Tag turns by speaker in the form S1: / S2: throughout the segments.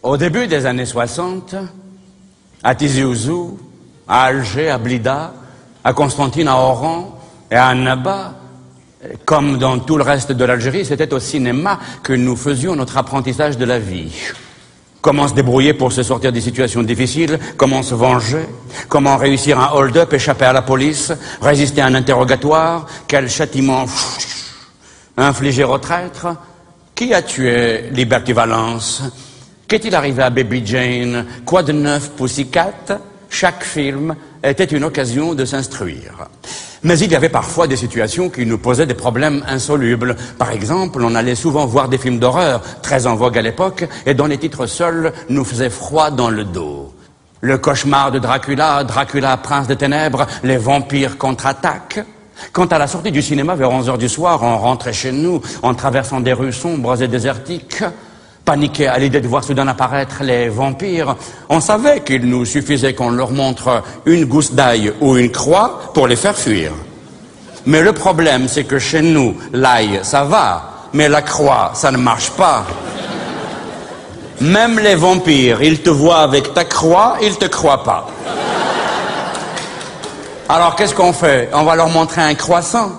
S1: Au début des années 60, à Tizi Ouzou, à Alger, à Blida, à Constantine, à Oran et à Annaba, comme dans tout le reste de l'Algérie, c'était au cinéma que nous faisions notre apprentissage de la vie. Comment se débrouiller pour se sortir des situations difficiles, comment se venger, comment réussir un hold-up, échapper à la police, résister à un interrogatoire, quel châtiment infliger au traître. Qui a tué Liberty Valance? Qu'est-il arrivé à Baby Jane? Quoi de neuf, Pussycat? Chaque film était une occasion de s'instruire. Mais il y avait parfois des situations qui nous posaient des problèmes insolubles. Par exemple, on allait souvent voir des films d'horreur, très en vogue à l'époque, et dont les titres seuls nous faisaient froid dans le dos. Le cauchemar de Dracula, Dracula, prince des ténèbres, les vampires contre-attaquent. Quand à la sortie du cinéma, vers 11 heures du soir, on rentrait chez nous en traversant des rues sombres et désertiques, paniqués à l'idée de voir soudain apparaître les vampires, on savait qu'il nous suffisait qu'on leur montre une gousse d'ail ou une croix pour les faire fuir. Mais le problème, c'est que chez nous, l'ail, ça va, mais la croix, ça ne marche pas. Même les vampires, ils te voient avec ta croix, ils te croient pas. Alors qu'est-ce qu'on fait? On va leur montrer un croissant.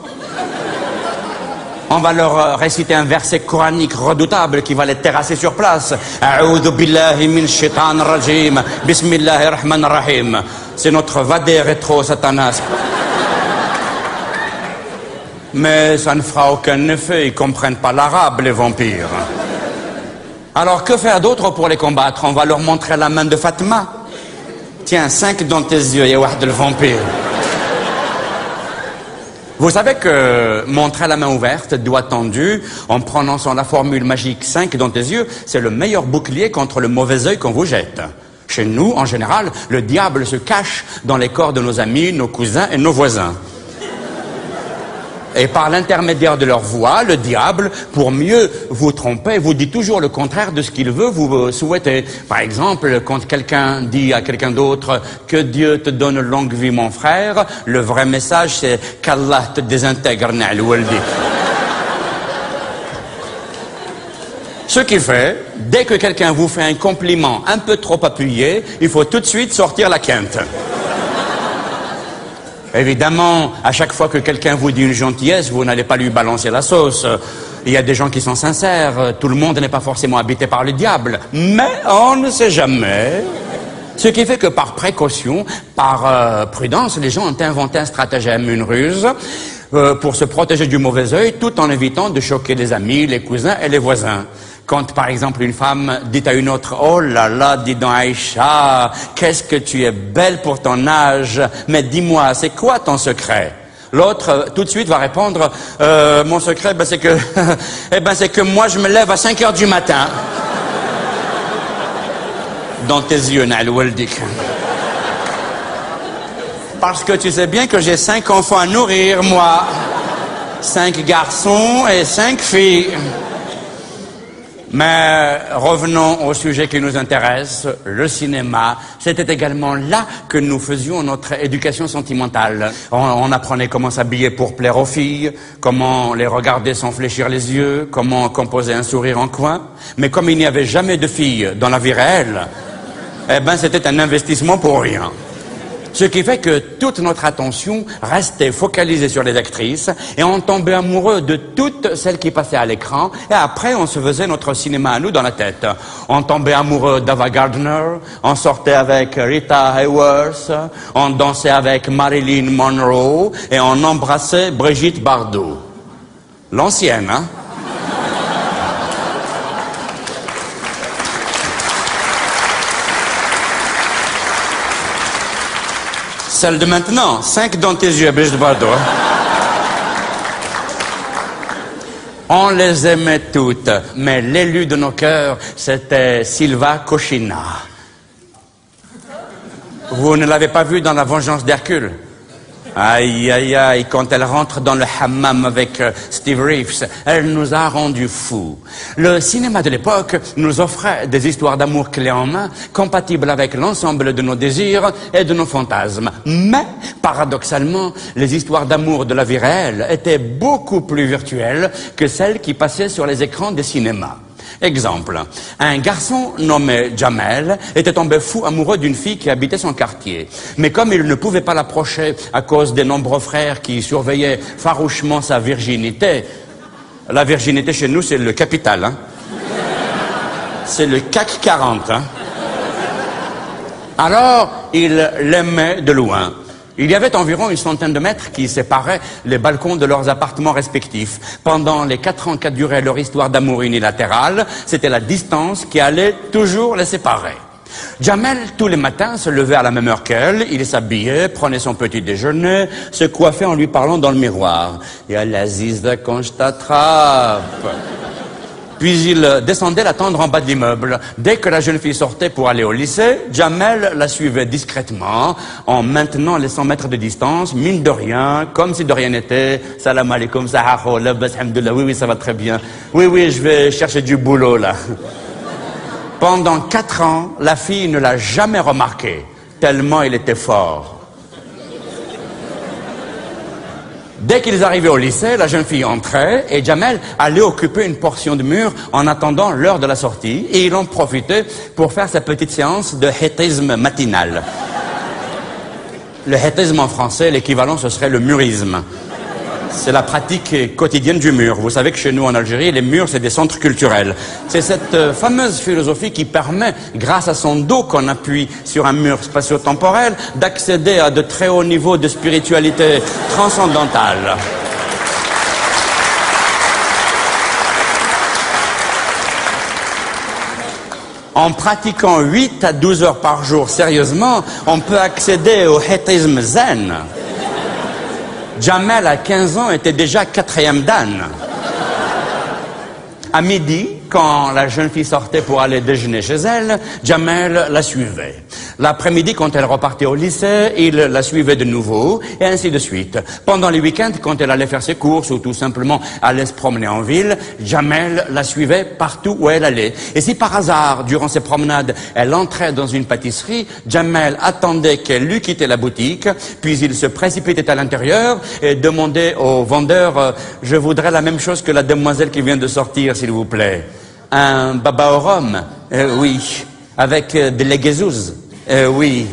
S1: On va leur réciter un verset coranique redoutable qui va les terrasser sur place. A'oudhu billahi min shaitan rajim. Bismillahir rahmanir rahim. C'est notre vadé rétro Satanas. Mais ça ne fera aucun effet, ils comprennent pas l'arabe, les vampires. Alors que faire d'autre pour les combattre? On va leur montrer la main de Fatma. Tiens, 5 dans tes yeux, ya wahd le vampire. Vous savez que montrer la main ouverte, doigt tendu, en prononçant la formule magique 5 dans tes yeux, c'est le meilleur bouclier contre le mauvais œil qu'on vous jette. Chez nous, en général, le diable se cache dans les corps de nos amis, nos cousins et nos voisins. Et par l'intermédiaire de leur voix, le diable, pour mieux vous tromper, vous dit toujours le contraire de ce qu'il veut vous souhaiter. Par exemple, quand quelqu'un dit à quelqu'un d'autre « Que Dieu te donne longue vie, mon frère », le vrai message, c'est « Qu'Allah te désintègre, na'al waldi ». Ce qui fait, dès que quelqu'un vous fait un compliment un peu trop appuyé, il faut tout de suite sortir la quinte. Évidemment, à chaque fois que quelqu'un vous dit une gentillesse, vous n'allez pas lui balancer la sauce. Il y a des gens qui sont sincères, tout le monde n'est pas forcément habité par le diable. Mais on ne sait jamais. Ce qui fait que par précaution, par prudence, les gens ont inventé un stratagème, une ruse, pour se protéger du mauvais œil, tout en évitant de choquer les amis, les cousins et les voisins. Quand, par exemple, une femme dit à une autre « Oh là là, dis donc Aïcha, qu'est-ce que tu es belle pour ton âge, mais dis-moi, c'est quoi ton secret ?» L'autre, tout de suite, va répondre « Mon secret, c'est que c'est que moi, je me lève à 5 heures du matin. » Dans tes yeux, Na'al Waldik. Parce que tu sais bien que j'ai 5 enfants à nourrir, moi. 5 garçons et 5 filles. Mais revenons au sujet qui nous intéresse, le cinéma. C'était également là que nous faisions notre éducation sentimentale. On apprenait comment s'habiller pour plaire aux filles, comment les regarder sans fléchir les yeux, comment composer un sourire en coin. Mais comme il n'y avait jamais de filles dans la vie réelle, c'était un investissement pour rien. Ce qui fait que toute notre attention restait focalisée sur les actrices et on tombait amoureux de toutes celles qui passaient à l'écran et après on se faisait notre cinéma à nous dans la tête. On tombait amoureux d'Ava Gardner, on sortait avec Rita Hayworth, on dansait avec Marilyn Monroe et on embrassait Brigitte Bardot. L'ancienne, hein? Celle de maintenant, 5 dans tes yeux, Brigitte Bardot. On les aimait toutes, mais l'élu de nos cœurs, c'était Silva Cochina. Vous ne l'avez pas vue dans La Vengeance d'Hercule? Aïe, aïe, aïe, quand elle rentre dans le hammam avec Steve Reeves, elle nous a rendus fous. Le cinéma de l'époque nous offrait des histoires d'amour clés en main, compatibles avec l'ensemble de nos désirs et de nos fantasmes. Mais, paradoxalement, les histoires d'amour de la vie réelle étaient beaucoup plus virtuelles que celles qui passaient sur les écrans des cinémas. Exemple, un garçon nommé Jamel était tombé fou amoureux d'une fille qui habitait son quartier. Mais comme il ne pouvait pas l'approcher à cause des nombreux frères qui surveillaient farouchement sa virginité, la virginité chez nous c'est le capital, hein. C'est le CAC 40, hein. Alors, il l'aimait de loin. Il y avait environ une centaine de mètres qui séparaient les balcons de leurs appartements respectifs. Pendant les 4 ans qu'a duré leur histoire d'amour unilatéral, c'était la distance qui allait toujours les séparer. Jamel, tous les matins, se levait à la même heure qu'elle, il s'habillait, prenait son petit déjeuner, se coiffait en lui parlant dans le miroir. « Et à l'Aziz quand je t'attrape !» Puis il descendait l'attendre en bas de l'immeuble. Dès que la jeune fille sortait pour aller au lycée, Jamel la suivait discrètement, en maintenant les 100 mètres de distance, mine de rien, comme si de rien n'était. Salam alaikum, sahaho, labas, hamdullah, oui, ça va très bien. Oui, je vais chercher du boulot, là. Pendant 4 ans, la fille ne l'a jamais remarqué, tellement il était fort. Dès qu'ils arrivaient au lycée, la jeune fille entrait et Jamel allait occuper une portion de mur en attendant l'heure de la sortie et il en profitait pour faire sa petite séance de hétisme matinal. Le hétisme en français, l'équivalent ce serait le murisme. C'est la pratique quotidienne du mur. Vous savez que chez nous en Algérie, les murs, c'est des centres culturels. C'est cette fameuse philosophie qui permet, grâce à son dos qu'on appuie sur un mur spatio-temporel, d'accéder à de très hauts niveaux de spiritualité transcendantale. En pratiquant 8 à 12 heures par jour sérieusement, on peut accéder au hétisme zen. Jamel, à 15 ans, était déjà 4e dan. À midi, quand la jeune fille sortait pour aller déjeuner chez elle, Jamel la suivait. L'après-midi, quand elle repartait au lycée, il la suivait de nouveau, et ainsi de suite. Pendant les week-ends, quand elle allait faire ses courses ou tout simplement allait se promener en ville, Jamel la suivait partout où elle allait. Et si par hasard, durant ses promenades, elle entrait dans une pâtisserie, Jamel attendait qu'elle eût quitté la boutique, puis il se précipitait à l'intérieur et demandait au vendeur « Je voudrais la même chose que la demoiselle qui vient de sortir, s'il vous plaît. » Un baba au rhum? Oui. Avec de l'égézouz? Oui.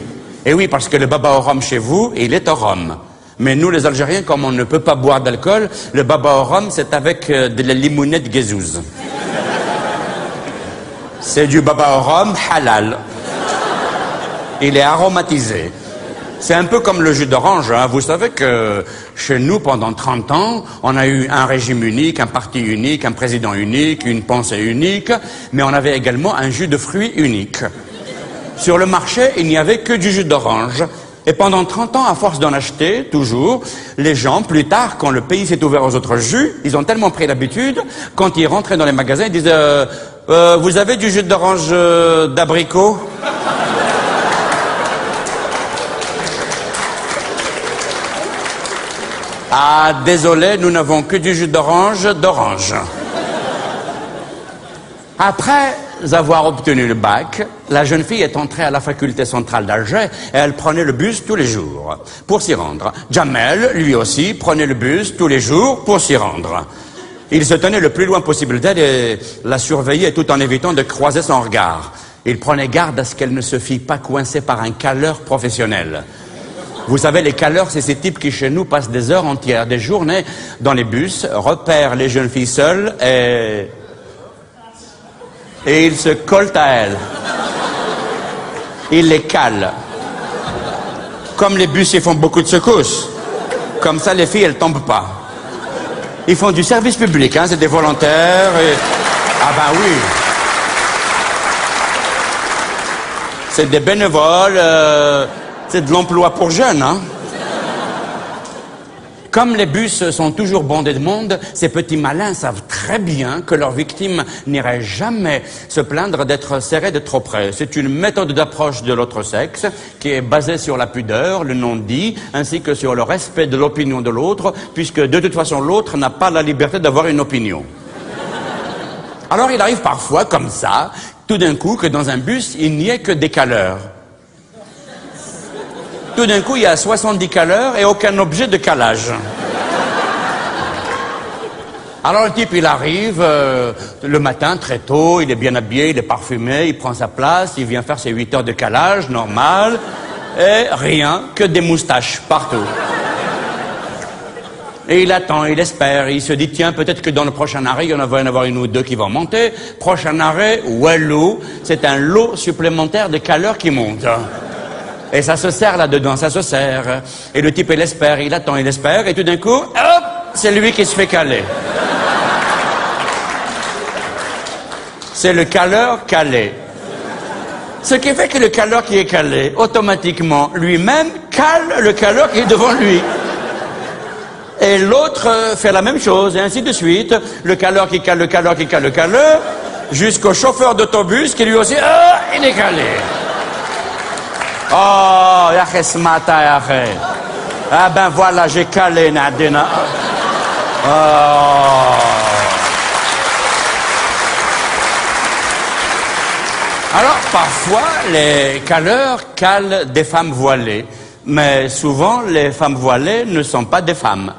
S1: Et oui, parce que le baba au rhum chez vous, il est au rhum. Mais nous, les Algériens, comme on ne peut pas boire d'alcool, le baba au rhum, c'est avec de la limonette gézouz. C'est du baba au rhum halal. Il est aromatisé. C'est un peu comme le jus d'orange, hein. Vous savez que chez nous, pendant 30 ans, on a eu un régime unique, un parti unique, un président unique, une pensée unique, mais on avait également un jus de fruits unique. Sur le marché, il n'y avait que du jus d'orange. Et pendant 30 ans, à force d'en acheter, toujours, les gens, plus tard, quand le pays s'est ouvert aux autres jus, ils ont tellement pris l'habitude, quand ils rentraient dans les magasins, ils disaient vous avez du jus d'orange d'abricot ?» Ah, désolé, nous n'avons que du jus d'orange. Après avoir obtenu le bac, la jeune fille est entrée à la faculté centrale d'Alger et elle prenait le bus tous les jours pour s'y rendre. Jamel, lui aussi, prenait le bus tous les jours pour s'y rendre. Il se tenait le plus loin possible d'elle et la surveillait tout en évitant de croiser son regard. Il prenait garde à ce qu'elle ne se fît pas coincer par un caleur professionnel. Vous savez, les caleurs, c'est ces types qui, chez nous, passent des heures entières, des journées dans les bus, repèrent les jeunes filles seules et ils se collent à elles. Ils les calent. Comme les bus, ils font beaucoup de secousses. Comme ça, les filles, elles tombent pas. Ils font du service public, hein, c'est des volontaires et... Ah ben oui. C'est des bénévoles... C'est de l'emploi pour jeunes, hein. Comme les bus sont toujours bondés de monde, ces petits malins savent très bien que leurs victimes n'iraient jamais se plaindre d'être serrées de trop près. C'est une méthode d'approche de l'autre sexe qui est basée sur la pudeur, le non-dit, ainsi que sur le respect de l'opinion de l'autre, puisque de toute façon l'autre n'a pas la liberté d'avoir une opinion. Alors il arrive parfois, comme ça, tout d'un coup, que dans un bus, il n'y ait que des caleurs. Tout d'un coup, il y a 70 caleurs et aucun objet de calage. Alors le type, il arrive le matin très tôt, il est bien habillé, il est parfumé, il prend sa place, il vient faire ses 8 heures de calage, normal, et rien que des moustaches partout. Et il attend, il espère, il se dit, tiens, peut-être que dans le prochain arrêt, il va y en avoir une ou deux qui vont monter. Prochain arrêt, Walou, c'est un lot supplémentaire de caleurs qui monte. Et ça se serre là-dedans, ça se serre. Et le type, il espère, il attend, il espère, et tout d'un coup, hop, c'est lui qui se fait caler. C'est le caleur calé. Ce qui fait que le caleur qui est calé, automatiquement, lui-même cale le caleur qui est devant lui. Et l'autre fait la même chose, et ainsi de suite. Le caleur qui cale, le caleur qui cale, le caleur, jusqu'au chauffeur d'autobus qui lui aussi, il est calé. Oh, ya ce matin, ya. Ah ben voilà, j'ai calé, Nadina. Oh. Alors, parfois, les caleurs calent des femmes voilées. Mais souvent, les femmes voilées ne sont pas des femmes.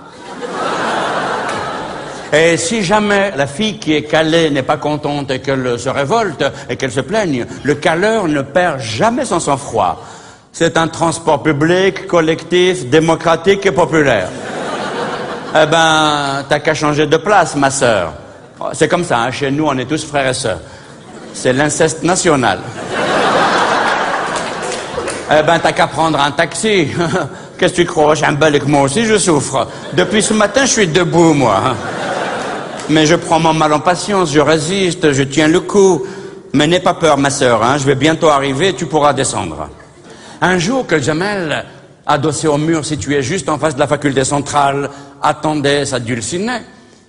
S1: Et si jamais la fille qui est calée n'est pas contente et qu'elle se révolte et qu'elle se plaigne, le caleur ne perd jamais son sang-froid. C'est un transport public, collectif, démocratique et populaire. Eh ben, t'as qu'à changer de place, ma sœur. C'est comme ça, hein, chez nous, on est tous frères et sœurs. C'est l'inceste national. Eh ben, t'as qu'à prendre un taxi. Qu'est-ce que tu crois? J'ai un bel que moi aussi, je souffre. Depuis ce matin, je suis debout, moi. Mais je prends mon mal en patience, je résiste, je tiens le coup. Mais n'aie pas peur, ma sœur, hein, je vais bientôt arriver, tu pourras descendre. Un jour que Jamel, adossé au mur situé juste en face de la faculté centrale, attendait sa dulcinée,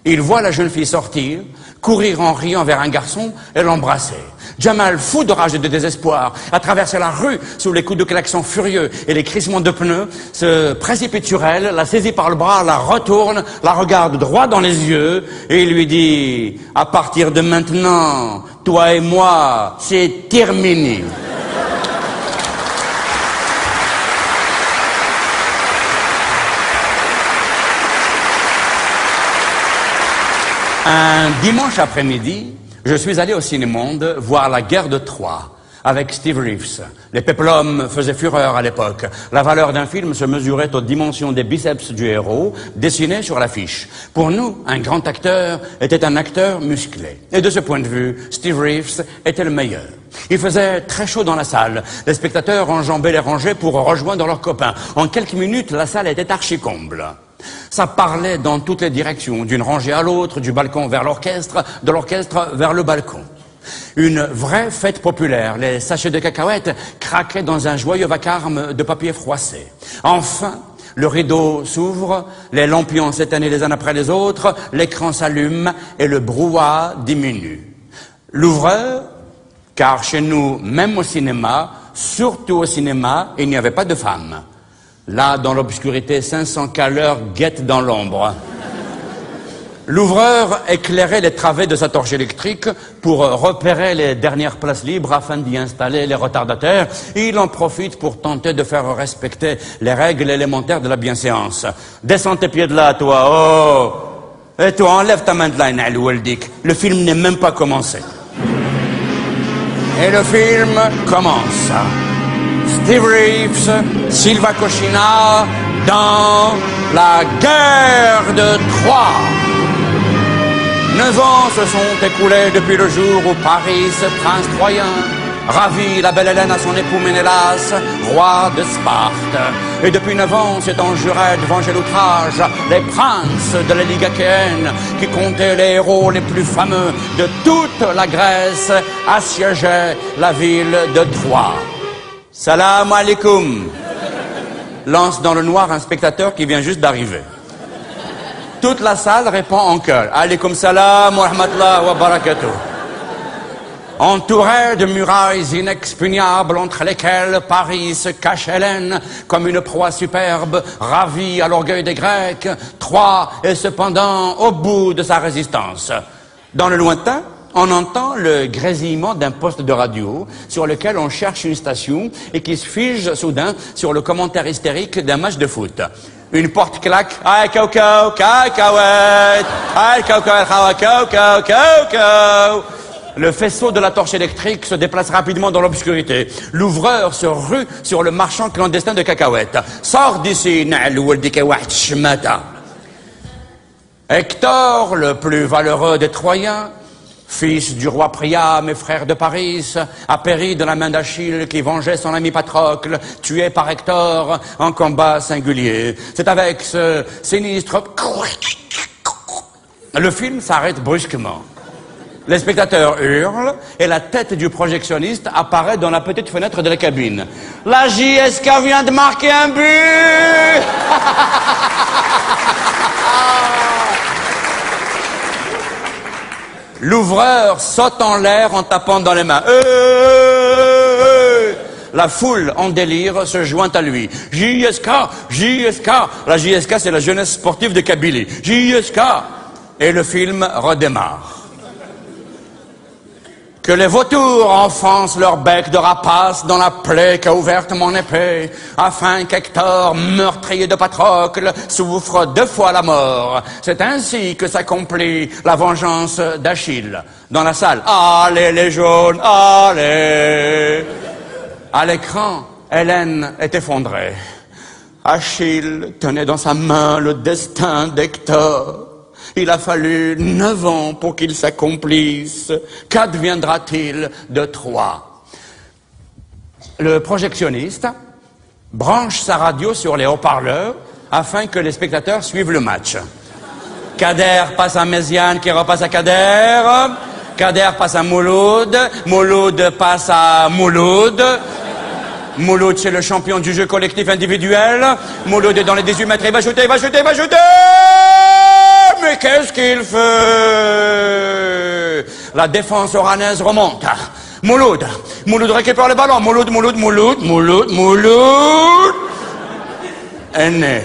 S1: il voit la jeune fille sortir, courir en riant vers un garçon et l'embrasser. Jamal, fou de rage et de désespoir, a traversé la rue sous les coups de klaxon furieux et les crissements de pneus, se précipite sur elle, la saisit par le bras, la retourne, la regarde droit dans les yeux et lui dit « À partir de maintenant, toi et moi, c'est terminé. » Un dimanche après-midi, je suis allé au Cinémonde voir La Guerre de Troie avec Steve Reeves. Les péplums faisaient fureur à l'époque. La valeur d'un film se mesurait aux dimensions des biceps du héros, dessinés sur l'affiche. Pour nous, un grand acteur était un acteur musclé. Et de ce point de vue, Steve Reeves était le meilleur. Il faisait très chaud dans la salle. Les spectateurs enjambaient les rangées pour rejoindre leurs copains. En quelques minutes, la salle était archi-comble. Ça parlait dans toutes les directions, d'une rangée à l'autre, du balcon vers l'orchestre, de l'orchestre vers le balcon. Une vraie fête populaire. Les sachets de cacahuètes craquaient dans un joyeux vacarme de papier froissé. Enfin, le rideau s'ouvre, les lampions s'éteignent les uns après les autres, l'écran s'allume et le brouhaha diminue. L'ouvreur, car chez nous, même au cinéma, surtout au cinéma, il n'y avait pas de femmes. Là, dans l'obscurité, 500 caleurs guettent dans l'ombre. L'ouvreur éclairait les travées de sa torche électrique pour repérer les dernières places libres afin d'y installer les retardataires. Et il en profite pour tenter de faire respecter les règles élémentaires de la bienséance. Descends tes pieds de là, toi. Oh! Et toi, enlève ta main de là, Nal Waldik. Le film n'est même pas commencé. Et le film commence. Steve Reeves, Silva Cochina, dans La Guerre de Troie. 9 ans se sont écoulés depuis le jour où Paris, prince troyen, ravit la belle Hélène à son époux Ménélas, roi de Sparte. Et depuis 9 ans, s'est enjuré de venger l'outrage les princes de la Ligue achéenne, qui comptaient les héros les plus fameux de toute la Grèce, assiégeaient la ville de Troie. Salam alaikum, lance dans le noir un spectateur qui vient juste d'arriver. Toute la salle répond en chœur. Alaikum salam wa rahmatullah wa barakatuh. Entouré de murailles inexpugnables entre lesquelles Paris se cache Hélène comme une proie superbe, ravie à l'orgueil des Grecs, Troie est cependant au bout de sa résistance. Dans le lointain, on entend le grésillement d'un poste de radio sur lequel on cherche une station et qui se fige soudain sur le commentaire hystérique d'un match de foot. Une porte claque. Aïe, coco, cacahuète. Aïe, coco, coco, coco. Le faisceau de la torche électrique se déplace rapidement dans l'obscurité. L'ouvreur se rue sur le marchand clandestin de cacahuètes. Sors d'ici, Hector, le plus valeureux des Troyens, fils du roi Priam et frère de Paris, a péri de la main d'Achille qui vengeait son ami Patrocle, tué par Hector en combat singulier. C'est avec ce sinistre... Le film s'arrête brusquement. Les spectateurs hurlent et la tête du projectionniste apparaît dans la petite fenêtre de la cabine. La JSK vient de marquer un but. L'ouvreur saute en l'air en tapant dans les mains. La foule en délire se joint à lui. JSK, JSK. La JSK, c'est la jeunesse sportive de Kabylie. JSK. Et le film redémarre. Que les vautours enfoncent leur bec de rapace dans la plaie qu'a ouverte mon épée, afin qu'Hector, meurtrier de Patrocle, souffre 2 fois la mort. C'est ainsi que s'accomplit la vengeance d'Achille. Dans la salle, allez les jaunes, allez. À l'écran, Hélène est effondrée. Achille tenait dans sa main le destin d'Hector. Il a fallu 9 ans pour qu'il s'accomplisse. Qu'adviendra-t-il de Troie? Le projectionniste branche sa radio sur les haut-parleurs afin que les spectateurs suivent le match. Kader passe à Méziane qui repasse à Kader. Kader passe à Mouloud. Mouloud passe à Mouloud. Mouloud, c'est le champion du jeu collectif individuel. Mouloud est dans les 18 mètres. Il va shooter, il va shooter, il va shooter! Mais qu'est-ce qu'il fait? La défense oranaise remonte. Mouloud. Mouloud récupère le ballon. Mouloud. Aîné.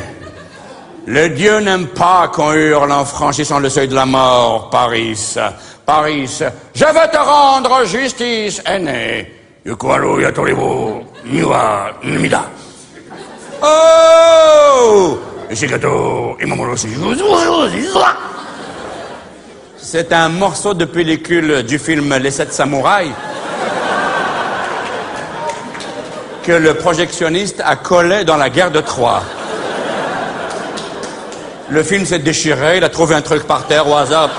S1: Le Dieu n'aime pas qu'on hurle en franchissant le seuil de la mort, Paris. Paris. Je veux te rendre justice, aîné. Yukwalo yatoribo. Niwa Nimida. Oh! C'est un morceau de pellicule du film Les 7 Samouraïs que le projectionniste a collé dans la guerre de Troie. Le film s'est déchiré, il a trouvé un truc par terre au hasard.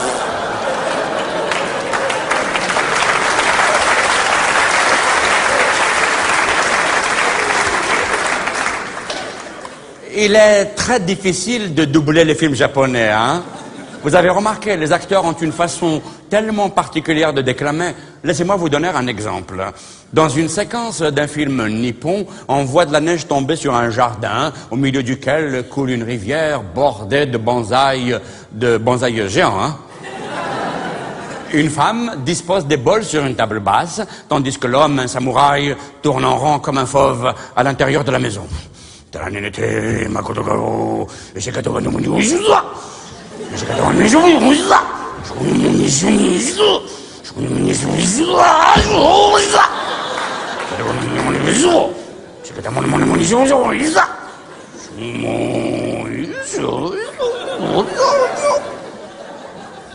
S1: Il est très difficile de doubler les films japonais, hein. Vous avez remarqué, les acteurs ont une façon tellement particulière de déclamer. Laissez-moi vous donner un exemple. Dans une séquence d'un film nippon, on voit de la neige tomber sur un jardin, au milieu duquel coule une rivière bordée de bonsaïs géants, hein. Une femme dispose des bols sur une table basse, tandis que l'homme, un samouraï, tourne en rond comme un fauve à l'intérieur de la maison.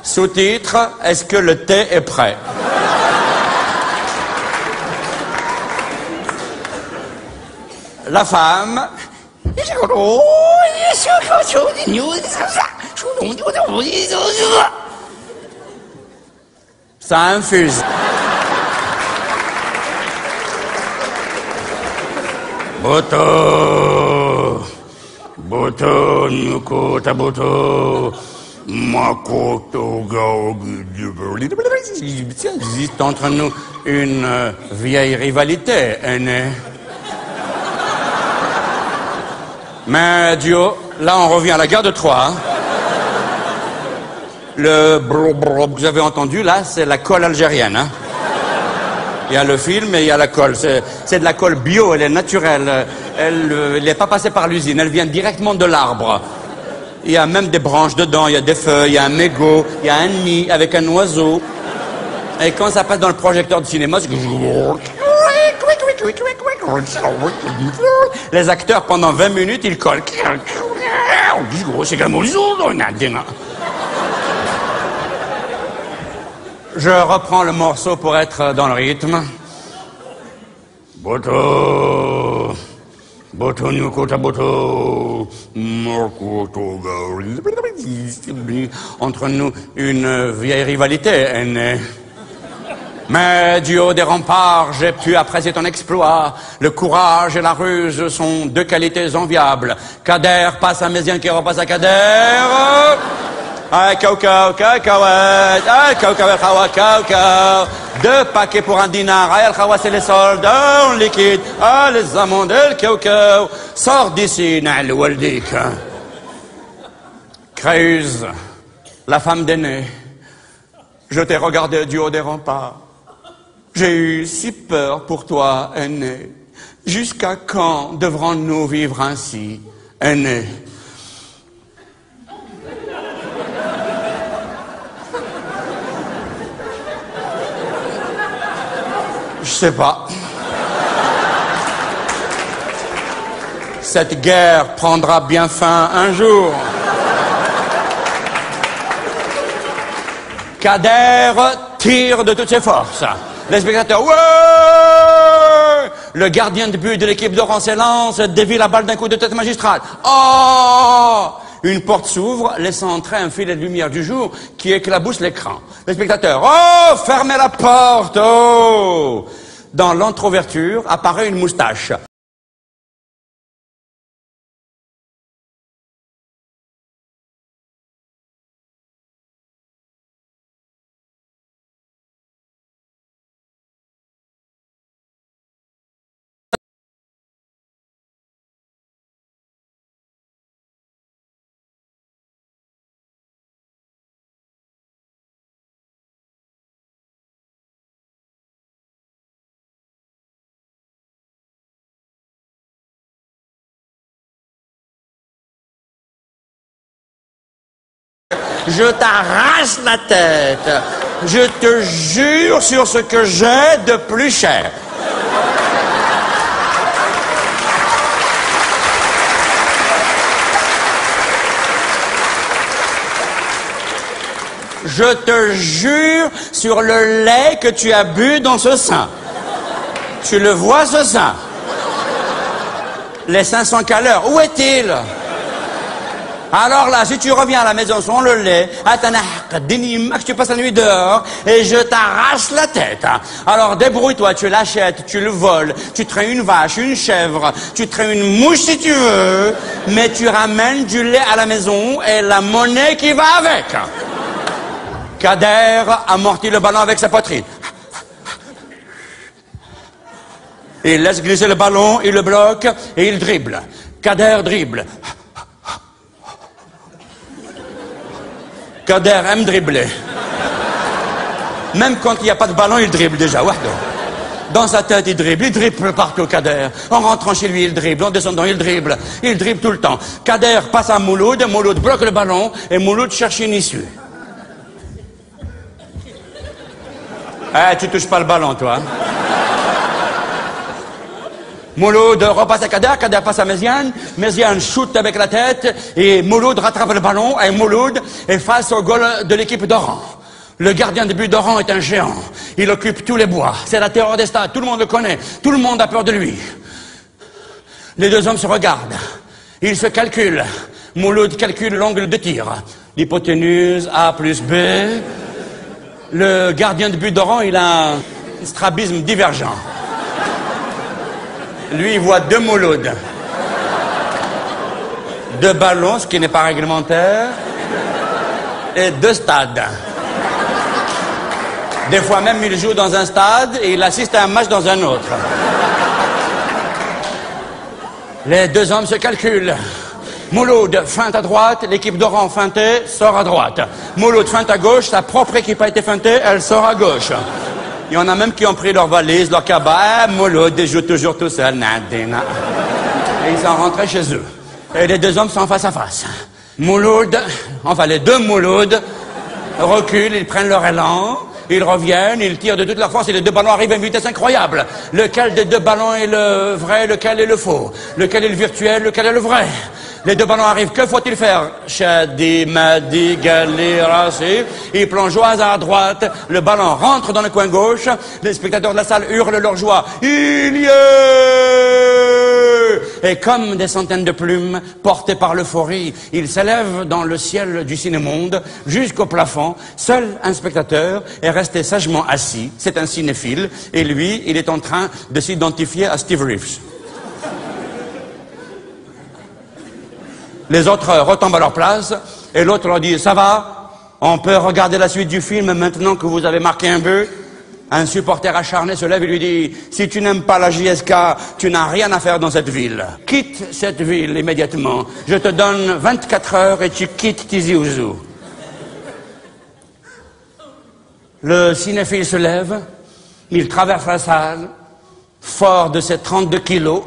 S1: Sous-titre, est-ce que le thé est prêt? La femme... Ça infuse. Boto, Nyuko, Taboto, Makoto, il existe entre nous une vieille rivalité, aîné. Mais Dieu, là on revient à la guerre de Troie. Hein. Le brrr que vous avez entendu, là, c'est la colle algérienne. Hein. Il y a le film et il y a la colle. C'est de la colle bio, elle est naturelle. Elle n'est pas passée par l'usine, elle vient directement de l'arbre. Il y a même des branches dedans, il y a des feuilles, il y a un mégot, il y a un nid avec un oiseau. Et quand ça passe dans le projecteur de cinéma, c'est... Les acteurs, pendant 20 minutes, ils collent. Je reprends le morceau pour être dans le rythme. Boto, boto nyukota boto, entre nous une vieille rivalité est née. Mais du haut des remparts, j'ai pu apprécier ton exploit. Le courage et la ruse sont deux qualités enviables. Kader passe à Méziane qui repasse à Kader. Ah, cacahuète, ah, cacahuète, cacahuète. 2 paquets pour un dinar. Ah, el khawa, c'est les soldes en liquide. Ah, les amandes, el cacahuète. Sors d'ici, Na'al Waldik. Créuse, la femme d'aîné. Je t'ai regardé du haut des remparts. J'ai eu si peur pour toi, aîné. Jusqu'à quand devrons-nous vivre ainsi, aîné? Je sais pas. Cette guerre prendra bien fin un jour. Kader tire de toutes ses forces. Les spectateurs, ouais! Le gardien de but de l'équipe d'Oran s'élance, dévie la balle d'un coup de tête magistral. Oh! Une porte s'ouvre, laissant entrer un filet de lumière du jour qui éclabousse l'écran. Les spectateurs, oh! Fermez la porte, oh! Dans l'entrouverture apparaît une moustache. Je t'arrache la tête. Je te jure sur ce que j'ai de plus cher. Je te jure sur le lait que tu as bu dans ce sein. Tu le vois, ce sein? Les 500 caleurs, où est-il? Alors là, si tu reviens à la maison sans le lait, tu passes la nuit dehors et je t'arrache la tête. Alors débrouille-toi, tu l'achètes, tu le voles, tu traites une vache, une chèvre, tu traites une mouche si tu veux, mais tu ramènes du lait à la maison et la monnaie qui va avec. Kader amortit le ballon avec sa poitrine. Il laisse glisser le ballon, il le bloque et il dribble. Kader dribble. Kader aime dribbler. Même quand il n'y a pas de ballon, il dribble déjà. Dans sa tête, il dribble partout, Kader. En rentrant chez lui, il dribble. En descendant, il dribble tout le temps. Kader passe à Mouloud, Mouloud bloque le ballon et Mouloud cherche une issue. Eh, tu touches pas le ballon, toi. Mouloud repasse à Kader, Kader passe à Méziane, Méziane shoot avec la tête, et Mouloud rattrape le ballon, et Mouloud est face au goal de l'équipe d'Oran. Le gardien de but d'Oran est un géant. Il occupe tous les bois. C'est la terreur des stades. Tout le monde le connaît. Tout le monde a peur de lui. Les deux hommes se regardent. Ils se calculent. Mouloud calcule l'angle de tir. L'hypoténuse A plus B. Le gardien de but d'Oran, il a un strabisme divergent. Lui, il voit 2 Moulouds. 2 ballons, ce qui n'est pas réglementaire. Et 2 stades. Des fois même, il joue dans un stade et il assiste à un match dans un autre. Les deux hommes se calculent. Mouloud feinte à droite, l'équipe d'Oran feintée sort à droite. Mouloud feinte à gauche, sa propre équipe a été feintée, elle sort à gauche. Il y en a même qui ont pris leur valise, leur cabas. Mouloud joue toujours tout seul. Et ils sont rentrés chez eux. Et les deux hommes sont face à face. Mouloud, enfin les 2 Mouloud, reculent, ils prennent leur élan, ils reviennent, ils tirent de toute leur force et les 2 ballons arrivent à une vitesse incroyable. Lequel des 2 ballons est le vrai, lequel est le faux? Lequel est le virtuel, lequel est le vrai? Les deux ballons arrivent. Que faut-il faire? Shadi, Madi, Gali, Rassi. Il plonge au hasard à droite. Le ballon rentre dans le coin gauche. Les spectateurs de la salle hurlent leur joie. Il y est! Et comme des centaines de plumes portées par l'euphorie, il s'élève dans le ciel du cinémonde jusqu'au plafond. Seul un spectateur est resté sagement assis. C'est un cinéphile. Et lui, il est en train de s'identifier à Steve Reeves. Les autres retombent à leur place, et l'autre leur dit « Ça va? On peut regarder la suite du film maintenant que vous avez marqué un but ?» Un supporter acharné se lève et lui dit « Si tu n'aimes pas la JSK, tu n'as rien à faire dans cette ville. Quitte cette ville immédiatement. Je te donne 24 heures et tu quittes Tizi Ouzou. » Le cinéphile se lève, il traverse la salle, fort de ses 32 kilos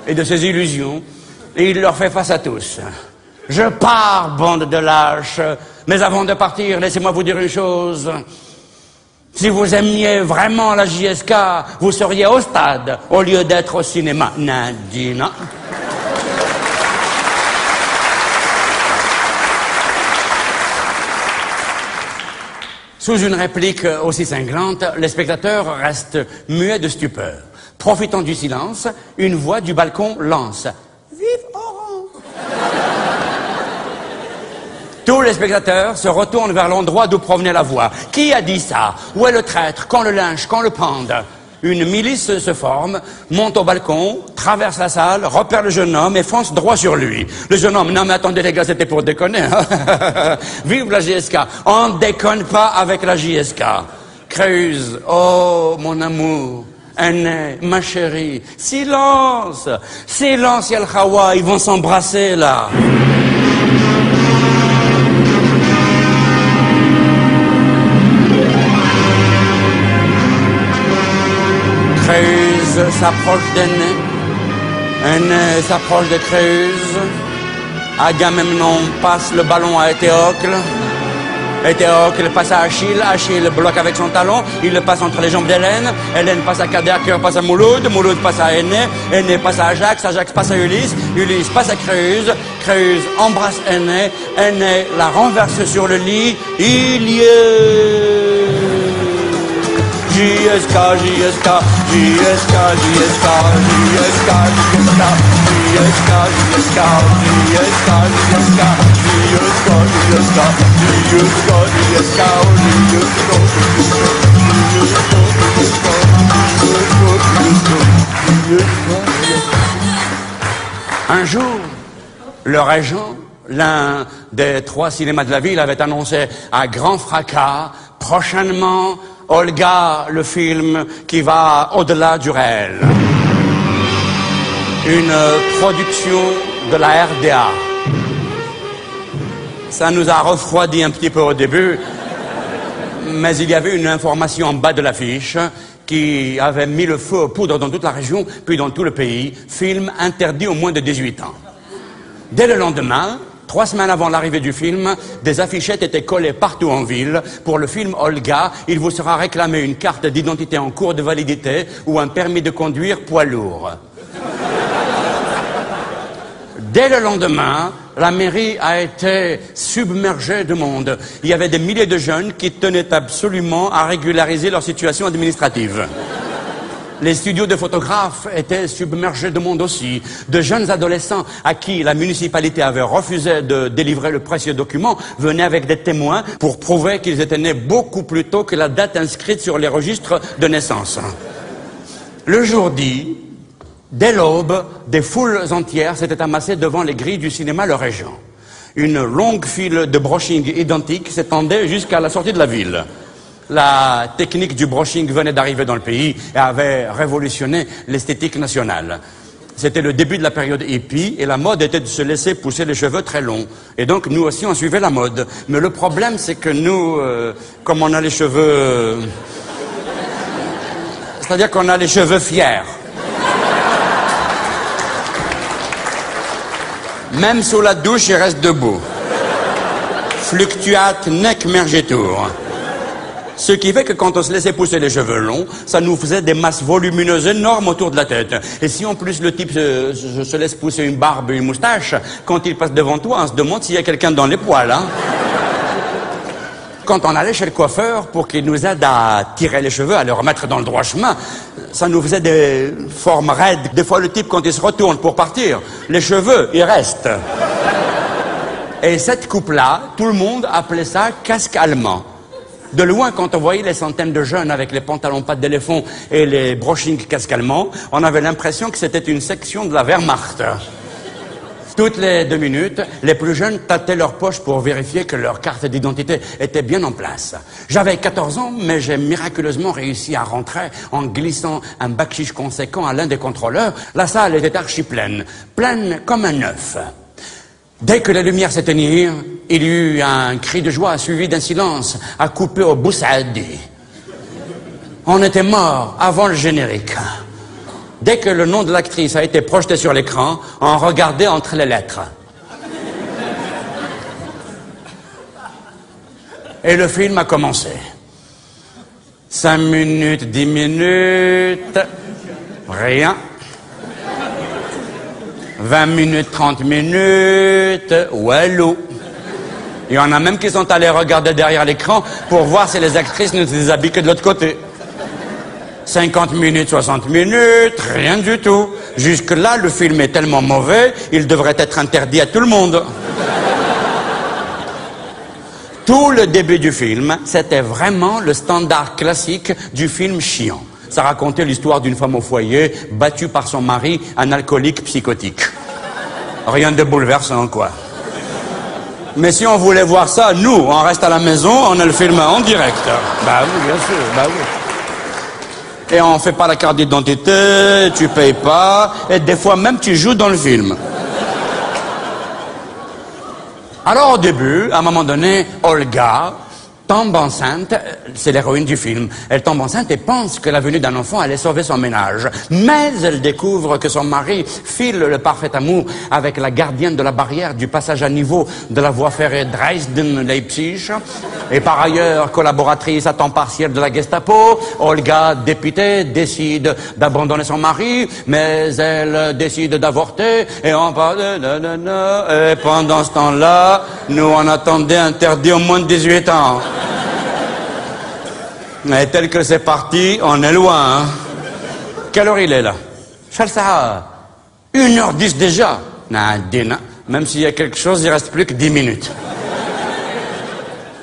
S1: et de ses illusions, et il leur fait face à tous. « Je pars, bande de lâches, mais avant de partir, laissez-moi vous dire une chose. Si vous aimiez vraiment la JSK, vous seriez au stade au lieu d'être au cinéma. » Nadina. Sous une réplique aussi cinglante, les spectateurs restent muets de stupeur. Profitant du silence, une voix du balcon lance « Vive Oran !» Tous les spectateurs se retournent vers l'endroit d'où provenait la voix. Qui a dit ça? Où est le traître? Quand le lynche? Quand le pende? Une milice se forme, monte au balcon, traverse la salle, repère le jeune homme et fonce droit sur lui. Le jeune homme, non mais attendez les gars, c'était pour déconner. Hein. Vive la JSK. On ne déconne pas avec la JSK. Creuse, oh mon amour, Anne, ma chérie, silence, silence Yal Khawa, ils vont s'embrasser là. Créuse s'approche d'Aîné. Aîné s'approche de Créuse. Agamemnon passe le ballon à Éthéocle. Éthéocle passe à Achille. Achille bloque avec son talon. Il le passe entre les jambes d'Hélène. Hélène passe à Cadéaqueur, passe à Mouloud. Mouloud passe à Aîné. Aîné passe à Ajax. Ajax passe à Ulysse. Ulysse passe à Créuse. Créuse embrasse Aîné. Aîné la renverse sur le lit. Il y est... JSK, JSK, JSK, JSK, JSK, JSK, JSK, JSK, Un jour, le régent, l'un des 3 cinémas de la ville, avait annoncé à grand fracas, prochainement, Olga, le film qui va au-delà du réel. Une production de la RDA. Ça nous a refroidi un petit peu au début, mais il y avait une information en bas de l'affiche qui avait mis le feu aux poudres dans toute la région, puis dans tout le pays. Film interdit aux moins de 18 ans. Dès le lendemain, 3 semaines avant l'arrivée du film, des affichettes étaient collées partout en ville. Pour le film Olga, il vous sera réclamé une carte d'identité en cours de validité ou un permis de conduire poids lourd. Dès le lendemain, la mairie a été submergée de monde. Il y avait des milliers de jeunes qui tenaient absolument à régulariser leur situation administrative. Les studios de photographes étaient submergés de monde aussi. De jeunes adolescents à qui la municipalité avait refusé de délivrer le précieux document venaient avec des témoins pour prouver qu'ils étaient nés beaucoup plus tôt que la date inscrite sur les registres de naissance. Le jour dit, dès l'aube, des foules entières s'étaient amassées devant les grilles du cinéma Le Régent. Une longue file de brushing identiques s'étendait jusqu'à la sortie de la ville. La technique du brushing venait d'arriver dans le pays et avait révolutionné l'esthétique nationale. C'était le début de la période hippie et la mode était de se laisser pousser les cheveux très longs. Et donc nous aussi on suivait la mode. Mais le problème c'est que nous, comme on a les cheveux... c'est-à-dire qu'on a les cheveux fiers. Même sous la douche, il reste debout. Fluctuate nec mergetur. Ce qui fait que quand on se laissait pousser les cheveux longs, ça nous faisait des masses volumineuses énormes autour de la tête. Et si en plus le type se laisse pousser une barbe et une moustache, quand il passe devant toi, on se demande s'il y a quelqu'un dans les poils, hein. Quand on allait chez le coiffeur pour qu'il nous aide à tirer les cheveux, à les remettre dans le droit chemin, ça nous faisait des formes raides. Des fois, le type, quand il se retourne pour partir, les cheveux, ils restent. Et cette coupe-là, tout le monde appelait ça casque allemand. De loin, quand on voyait les centaines de jeunes avec les pantalons pattes d'éléphant et les brushing casque allemand, on avait l'impression que c'était une section de la Wehrmacht. Toutes les 2 minutes, les plus jeunes tâtaient leur poche pour vérifier que leur carte d'identité était bien en place. J'avais 14 ans, mais j'ai miraculeusement réussi à rentrer en glissant un bakchich conséquent à l'un des contrôleurs. La salle était archi pleine, pleine comme un œuf. Dès que les lumières s'éteignirent, il y eut un cri de joie suivi d'un silence à couper au boussaadi. On était mort avant le générique. Dès que le nom de l'actrice a été projeté sur l'écran, on regardait entre les lettres. Et le film a commencé. 5 minutes, 10 minutes, rien. 20 minutes, 30 minutes, walou. Il y en a même qui sont allés regarder derrière l'écran pour voir si les actrices ne se déshabillent que de l'autre côté. 50 minutes, 60 minutes, rien du tout. Jusque-là, le film est tellement mauvais, il devrait être interdit à tout le monde. Tout le début du film, c'était vraiment le standard classique du film chiant. Ça racontait l'histoire d'une femme au foyer, battue par son mari, un alcoolique psychotique. Rien de bouleversant, quoi. Mais si on voulait voir ça, nous, on reste à la maison, on a le film en direct. Bah oui, bien sûr, bah oui. Et on fait pas la carte d'identité, tu payes pas, et des fois même tu joues dans le film. Alors au début, à un moment donné, Olga tombe enceinte, c'est l'héroïne du film. Elle tombe enceinte et pense que la venue d'un enfant allait sauver son ménage. Mais elle découvre que son mari file le parfait amour avec la gardienne de la barrière du passage à niveau de la voie ferrée Dresden-Leipzig. Et par ailleurs, collaboratrice à temps partiel de la Gestapo, Olga, députée, décide d'abandonner son mari, mais elle décide d'avorter, et on parle et pendant ce temps-là, nous on attendait interdit au moins de 18 ans. Mais tel que c'est parti, on est loin, hein. Quelle heure il est là? Chalsa, 1h10 déjà. Nadina. Même s'il y a quelque chose, il reste plus que 10 minutes.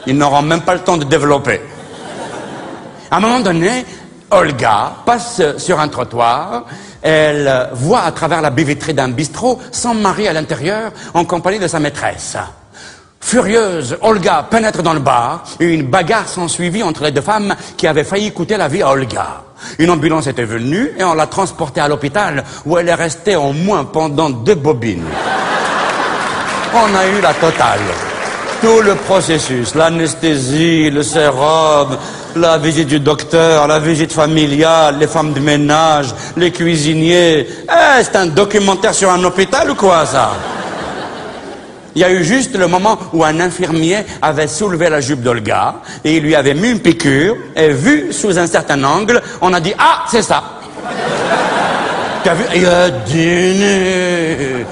S1: Ils n'auront même pas le temps de développer. À un moment donné, Olga passe sur un trottoir, elle voit à travers la baie vitrée d'un bistrot son mari à l'intérieur en compagnie de sa maîtresse. Furieuse, Olga pénètre dans le bar et une bagarre s'ensuivit entre les deux femmes qui avaient failli coûter la vie à Olga. Une ambulance était venue et on l'a transportée à l'hôpital où elle est restée au moins pendant 2 bobines. On a eu la totale. Tout le processus, l'anesthésie, le sérum, la visite du docteur, la visite familiale, les femmes de ménage, les cuisiniers. C'est un documentaire sur un hôpital ou quoi ça? Il y a eu juste le moment où un infirmier avait soulevé la jupe d'Olga et il lui avait mis une piqûre et vu sous un certain angle, on a dit « Ah, c'est ça !» Tu as vu? Il a dîné.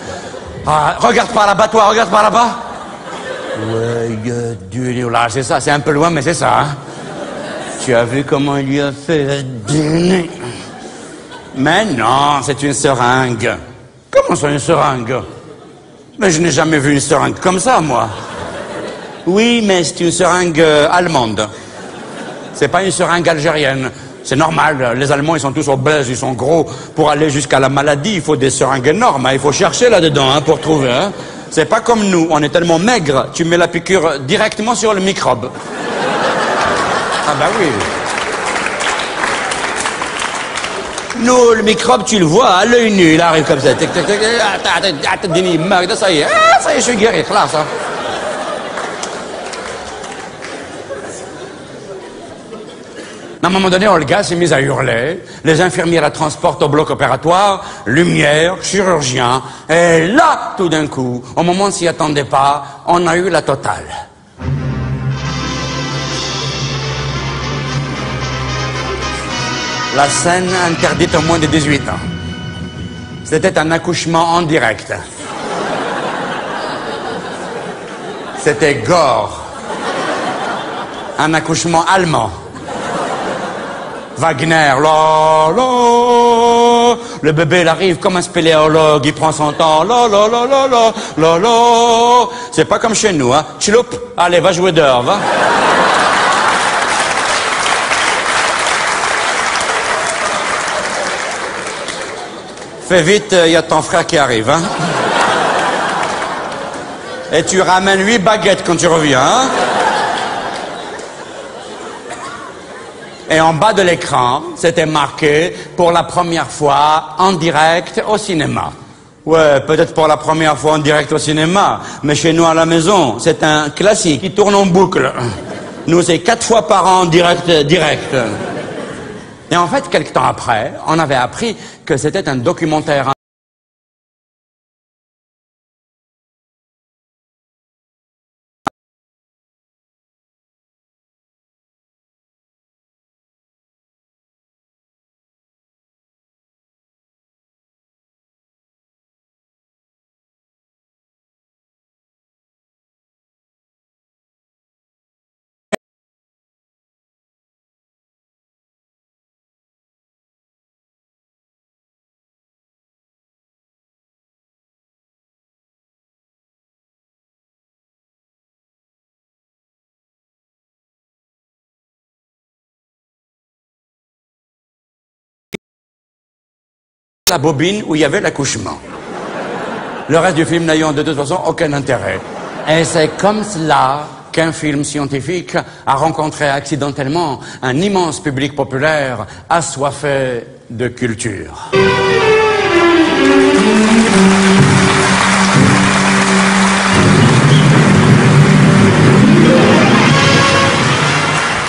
S1: Ah, regarde par là-bas, toi, regarde par là-bas. Ouais, il a dîné. Là, c'est ça, c'est un peu loin, mais c'est ça. Hein? Tu as vu comment il lui a fait dîner? Mais non, c'est une seringue. Comment ça, une seringue? Mais je n'ai jamais vu une seringue comme ça, moi. Oui, mais c'est une seringue allemande. C'est pas une seringue algérienne. C'est normal, les Allemands, ils sont tous obèses, ils sont gros. Pour aller jusqu'à la maladie, il faut des seringues énormes. Hein. Il faut chercher là-dedans hein, pour trouver. Hein. C'est pas comme nous, on est tellement maigres, tu mets la piqûre directement sur le microbe. Ah bah oui. Nous, le microbe, tu le vois à l'œil nu, il arrive comme ça. Ça y est, je suis guéri, là, ça. À un moment donné, Olga s'est mise à hurler. Les infirmières la transportent au bloc opératoire, lumière, chirurgien. Et là, tout d'un coup, au moment où on s'y attendait pas, on a eu la totale. La scène interdite aux moins de 18 ans. C'était un accouchement en direct. C'était gore. Un accouchement allemand. Wagner, là, là. Le bébé, il arrive comme un spéléologue, il prend son temps, là, là, là, là, là, là, là. C'est pas comme chez nous, hein. Chloup, allez, va jouer dehors, va. Fais vite, il y a ton frère qui arrive, hein. Et tu ramènes 8 baguettes quand tu reviens, hein. Et en bas de l'écran, c'était marqué « Pour la première fois, en direct au cinéma ». Ouais, peut-être pour la première fois en direct au cinéma, mais chez nous à la maison, c'est un classique qui tourne en boucle. Nous, c'est 4 fois par an, direct. Et en fait, quelque temps après, on avait appris que c'était un documentaire. La bobine où il y avait l'accouchement. Le reste du film n'ayant de toute façon aucun intérêt. Et c'est comme cela qu'un film scientifique a rencontré accidentellement un immense public populaire assoiffé de culture.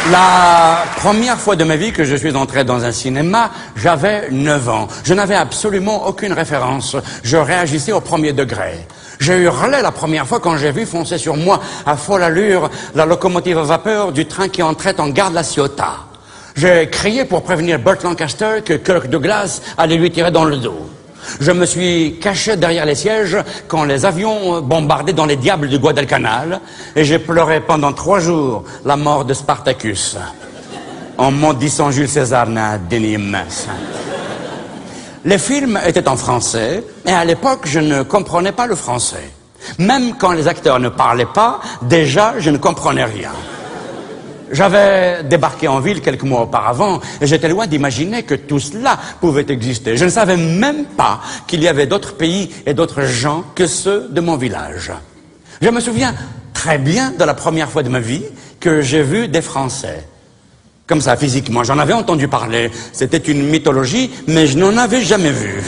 S1: La première fois de ma vie que je suis entré dans un cinéma, j'avais 9 ans. Je n'avais absolument aucune référence. Je réagissais au premier degré. J'ai hurlé la première fois quand j'ai vu foncer sur moi à folle allure la locomotive à vapeur du train qui entrait en gare de la Ciotat. J'ai crié pour prévenir Burt Lancaster que Kirk Douglas allait lui tirer dans le dos. Je me suis caché derrière les sièges quand les avions bombardaient dans les diables du Guadalcanal et j'ai pleuré pendant 3 jours la mort de Spartacus. En maudissant Jules César n'a d'énigme. Les films étaient en français et à l'époque je ne comprenais pas le français. Même quand les acteurs ne parlaient pas, déjà je ne comprenais rien. J'avais débarqué en ville quelques mois auparavant et j'étais loin d'imaginer que tout cela pouvait exister. Je ne savais même pas qu'il y avait d'autres pays et d'autres gens que ceux de mon village. Je me souviens très bien de la première fois de ma vie que j'ai vu des Français. Comme ça, physiquement, j'en avais entendu parler. C'était une mythologie, mais je n'en avais jamais vu.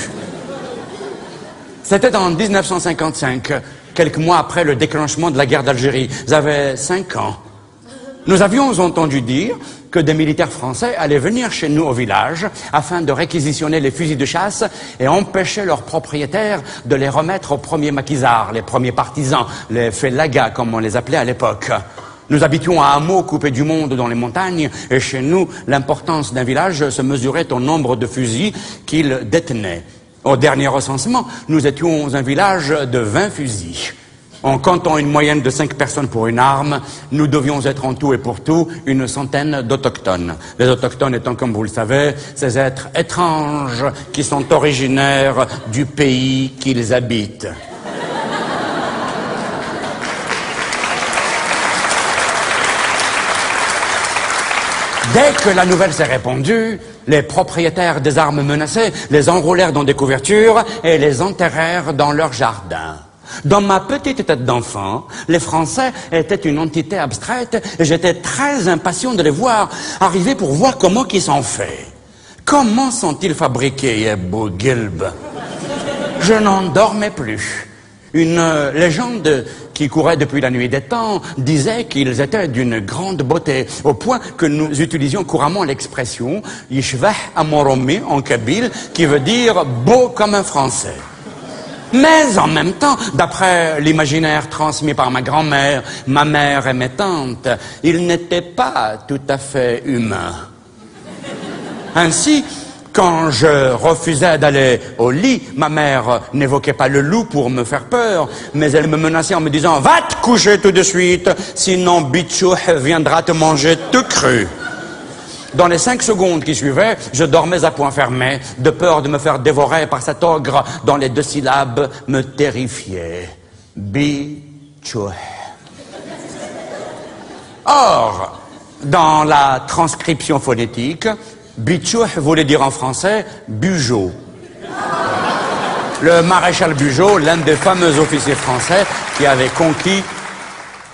S1: C'était en 1955, quelques mois après le déclenchement de la guerre d'Algérie. J'avais 5 ans. Nous avions entendu dire que des militaires français allaient venir chez nous au village afin de réquisitionner les fusils de chasse et empêcher leurs propriétaires de les remettre aux premiers maquisards, les premiers partisans, les félagas comme on les appelait à l'époque. Nous habitions à hameaux coupés du monde dans les montagnes et chez nous, l'importance d'un village se mesurait au nombre de fusils qu'il détenait. Au dernier recensement, nous étions un village de 20 fusils. En comptant une moyenne de 5 personnes pour une arme, nous devions être en tout et pour tout une centaine d'autochtones. Les autochtones étant, comme vous le savez, ces êtres étranges qui sont originaires du pays qu'ils habitent. Dès que la nouvelle s'est répandue, les propriétaires des armes menacées les enroulèrent dans des couvertures et les enterrèrent dans leur jardin. Dans ma petite tête d'enfant, les Français étaient une entité abstraite et j'étais très impatient de les voir arriver pour voir comment ils sont faits. Comment sont-ils fabriqués, beau Gilb? Je n'en dormais plus. Une légende qui courait depuis la nuit des temps disait qu'ils étaient d'une grande beauté, au point que nous utilisions couramment l'expression « Yishvah amoromi » en kabyle, qui veut dire « beau comme un Français ». Mais en même temps, d'après l'imaginaire transmis par ma grand-mère, ma mère et mes tantes, ils n'étaient pas tout à fait humains. Ainsi, quand je refusais d'aller au lit, ma mère n'évoquait pas le loup pour me faire peur, mais elle me menaçait en me disant « Va te coucher tout de suite, sinon Bichou viendra te manger tout cru ». Dans les 5 secondes qui suivaient, je dormais à point fermé, de peur de me faire dévorer par cet ogre dont les 2 syllabes me terrifiaient. Bichou. Or, dans la transcription phonétique, Bichou voulait dire en français Bugeaud. Le maréchal Bugeaud, l'un des fameux officiers français qui avait conquis,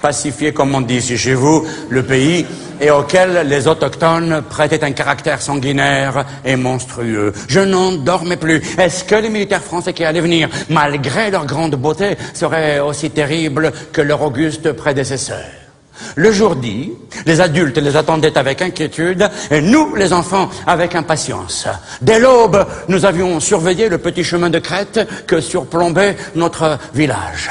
S1: pacifié, comme on dit ici chez vous, le pays, et auquel les autochtones prêtaient un caractère sanguinaire et monstrueux. Je n'en dormais plus. Est-ce que les militaires français qui allaient venir, malgré leur grande beauté, seraient aussi terribles que leurs augustes prédécesseurs? Le jour dit, les adultes les attendaient avec inquiétude et nous, les enfants, avec impatience. Dès l'aube, nous avions surveillé le petit chemin de crête que surplombait notre village.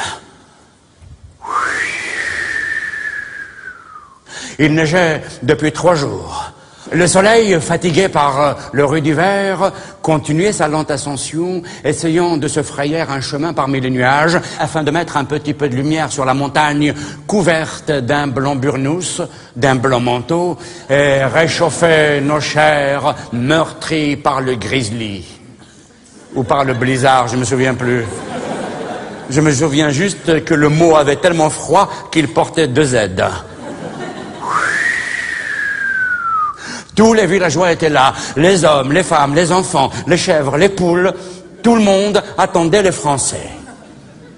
S1: Il neigeait depuis 3 jours. Le soleil, fatigué par le rude hiver, continuait sa lente ascension, essayant de se frayer un chemin parmi les nuages, afin de mettre un petit peu de lumière sur la montagne couverte d'un blanc burnous, d'un blanc manteau, et réchauffer nos chairs meurtries par le grizzly. Ou par le blizzard, je me souviens plus. Je me souviens juste que le mot avait tellement froid qu'il portait 2 Z. Tous les villageois étaient là, les hommes, les femmes, les enfants, les chèvres, les poules, tout le monde attendait les Français.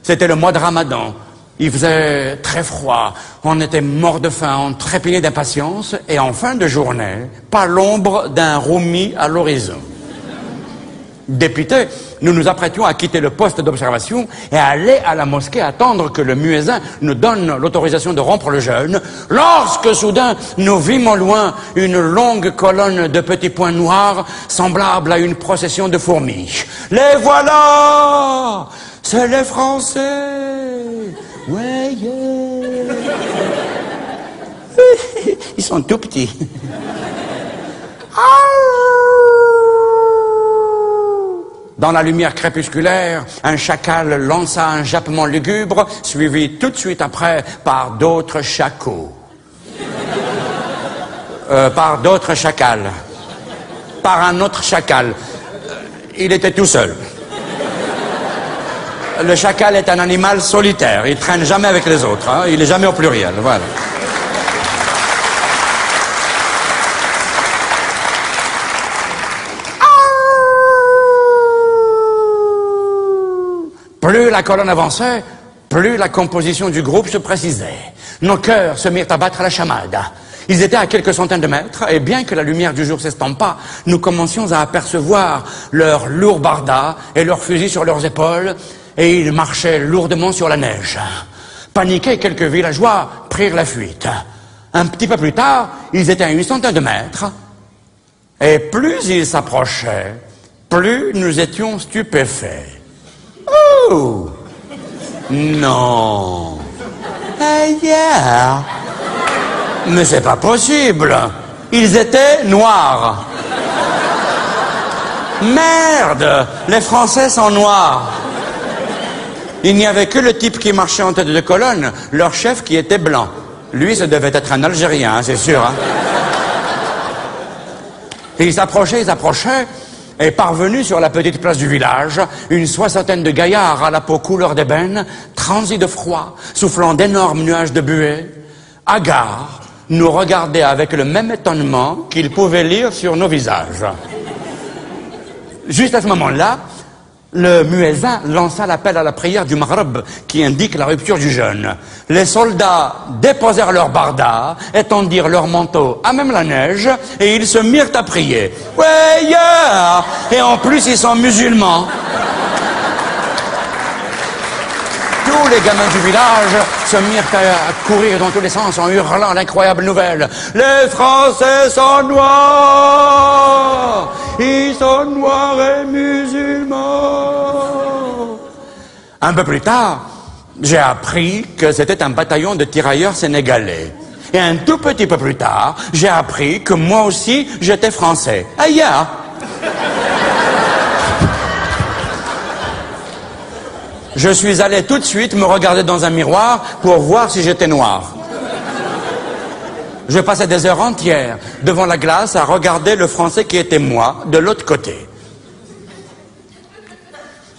S1: C'était le mois de Ramadan, il faisait très froid, on était mort de faim, on trépignait d'impatience, et en fin de journée, pas l'ombre d'un roumi à l'horizon. Dépités, nous nous apprêtions à quitter le poste d'observation et à aller à la mosquée attendre que le muezzin nous donne l'autorisation de rompre le jeûne, lorsque soudain nous vîmes au loin une longue colonne de petits points noirs semblable à une procession de fourmis. Les voilà! C'est les Français! Ouais, yeah. Ils sont tout petits. Dans la lumière crépusculaire, un chacal lança un jappement lugubre, suivi tout de suite après par d'autres chacals. Par d'autres chacals. Par un autre chacal. Il était tout seul. Le chacal est un animal solitaire. Il traîne jamais avec les autres. Hein. Il est jamais au pluriel. Voilà. Plus la colonne avançait, plus la composition du groupe se précisait. Nos cœurs se mirent à battre à la chamade. Ils étaient à quelques centaines de mètres, et bien que la lumière du jour s'estompa, nous commencions à apercevoir leurs lourds bardas et leurs fusils sur leurs épaules, et ils marchaient lourdement sur la neige. Paniqués, quelques villageois prirent la fuite. Un petit peu plus tard, ils étaient à une centaine de mètres, et plus ils s'approchaient, plus nous étions stupéfaits. Oh! Non! Yeah! Mais c'est pas possible! Ils étaient noirs! Merde! Les Français sont noirs! Il n'y avait que le type qui marchait en tête de colonne, leur chef qui était blanc. Lui, ça devait être un Algérien, hein, c'est sûr. Hein? Et ils s'approchaient, et parvenus sur la petite place du village, une soixantaine de gaillards à la peau couleur d'ébène, transis de froid, soufflant d'énormes nuages de buée, hagards, nous regardaient avec le même étonnement qu'ils pouvaient lire sur nos visages. Juste à ce moment-là, le muezzin lança l'appel à la prière du Maghreb qui indique la rupture du jeûne. Les soldats déposèrent leurs bardas, étendirent leurs manteaux à même la neige et ils se mirent à prier. Ouais, yeah! Et en plus, ils sont musulmans. Tous les gamins du village se mirent à courir dans tous les sens en hurlant l'incroyable nouvelle. Les Français sont noirs! Ils sont noirs et musulmans! Un peu plus tard, j'ai appris que c'était un bataillon de tirailleurs sénégalais. Et un tout petit peu plus tard, j'ai appris que moi aussi, j'étais français. Aïe! Je suis allé tout de suite me regarder dans un miroir pour voir si j'étais noir. Je passais des heures entières devant la glace à regarder le français qui était moi, de l'autre côté.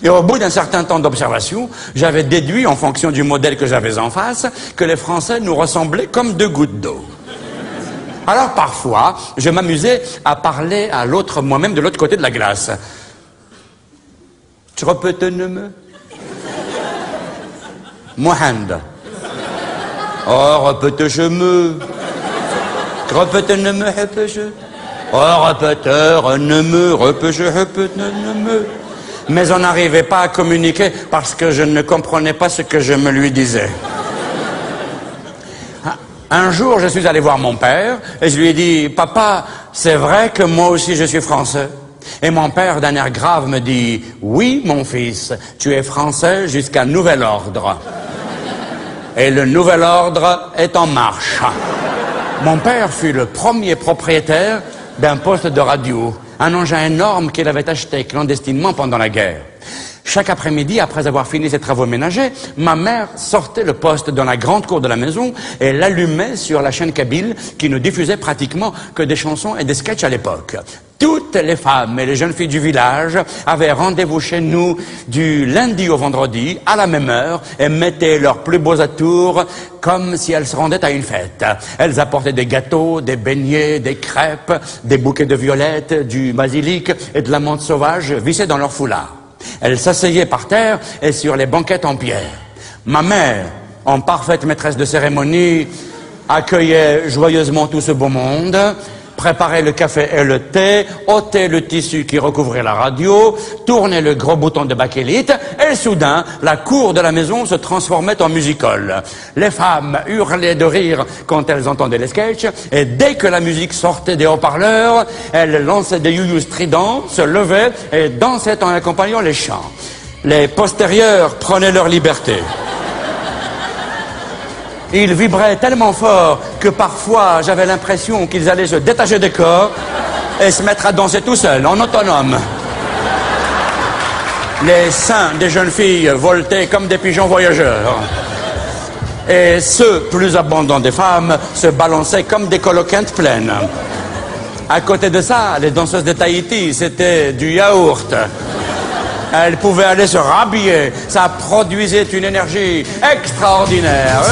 S1: Et au bout d'un certain temps d'observation, j'avais déduit, en fonction du modèle que j'avais en face, que les Français nous ressemblaient comme deux gouttes d'eau. Alors parfois, je m'amusais à parler à l'autre, moi-même, de l'autre côté de la glace. Tu répètes me Mohand. Oh, répète-je me. Répète ne me, répète-je. Oh, répète ne me, répète-je, répète ne me. Mais on n'arrivait pas à communiquer parce que je ne comprenais pas ce que je me lui disais. Un jour, je suis allé voir mon père et je lui ai dit « Papa, c'est vrai que moi aussi je suis français ?» Et mon père, d'un air grave, me dit « Oui, mon fils, tu es français jusqu'à nouvel ordre. » Et le nouvel ordre est en marche. Mon père fut le premier propriétaire d'un poste de radio, un engin énorme qu'il avait acheté clandestinement pendant la guerre. Chaque après-midi, après avoir fini ses travaux ménagers, ma mère sortait le poste dans la grande cour de la maison et l'allumait sur la chaîne kabyle qui ne diffusait pratiquement que des chansons et des sketchs à l'époque. Toutes les femmes et les jeunes filles du village avaient rendez-vous chez nous du lundi au vendredi à la même heure et mettaient leurs plus beaux atours comme si elles se rendaient à une fête. Elles apportaient des gâteaux, des beignets, des crêpes, des bouquets de violettes, du basilic et de la menthe sauvage vissés dans leur foulard. Elle s'asseyait par terre et sur les banquettes en pierre. Ma mère, en parfaite maîtresse de cérémonie, accueillait joyeusement tout ce beau monde, préparait le café et le thé, ôtait le tissu qui recouvrait la radio, tournait le gros bouton de bakélite, et soudain, la cour de la maison se transformait en music-hall. Les femmes hurlaient de rire quand elles entendaient les sketchs, et dès que la musique sortait des haut-parleurs, elles lançaient des you-you stridents, se levaient et dansaient en accompagnant les chants. Les postérieurs prenaient leur liberté. Ils vibraient tellement fort que parfois j'avais l'impression qu'ils allaient se détacher des corps et se mettre à danser tout seuls, en autonome. Les seins des jeunes filles voletaient comme des pigeons voyageurs. Et ceux, plus abondants des femmes, se balançaient comme des coloquintes pleines. À côté de ça, les danseuses de Tahiti, c'était du yaourt. Elles pouvaient aller se rhabiller. Ça produisait une énergie extraordinaire.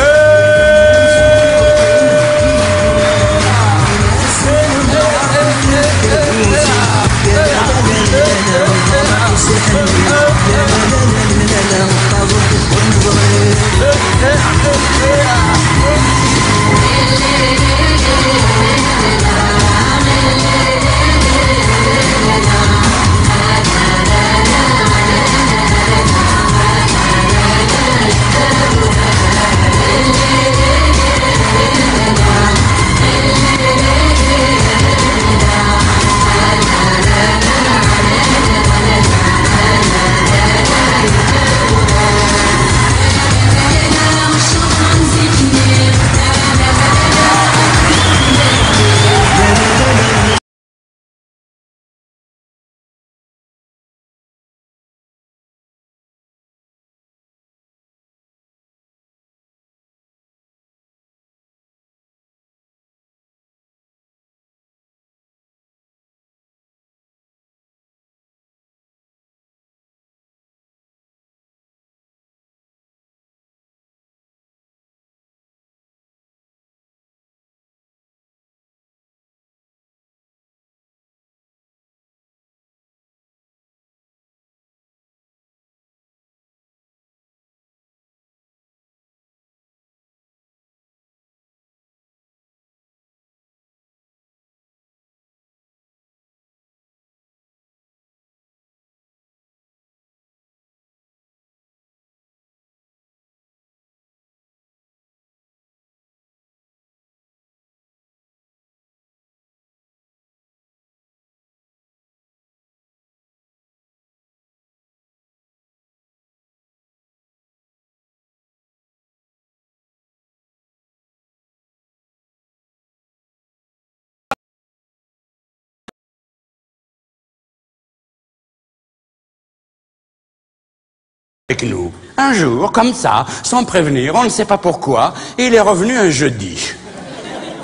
S1: avec nous. Un jour, comme ça, sans prévenir, on ne sait pas pourquoi, il est revenu un jeudi.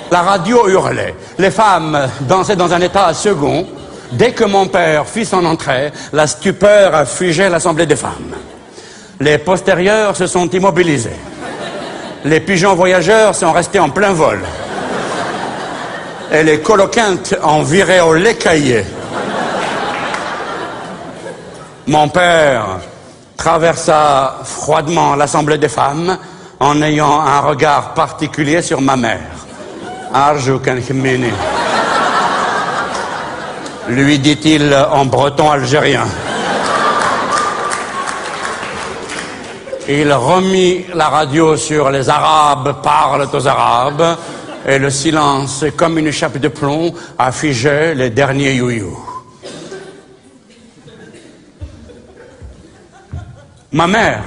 S1: La radio hurlait. Les femmes dansaient dans un état second. Dès que mon père fit son entrée, la stupeur a figé l'assemblée des femmes. Les postérieurs se sont immobilisés. Les pigeons voyageurs sont restés en plein vol. Et les coloquintes ont viré au lait caillé. Mon père traversa froidement l'assemblée des femmes en ayant un regard particulier sur ma mère. Arjou kan khmini, lui dit-il en breton algérien. Il remit la radio sur les Arabes parlent aux Arabes et le silence, comme une chape de plomb, a figé les derniers youyous. Ma mère,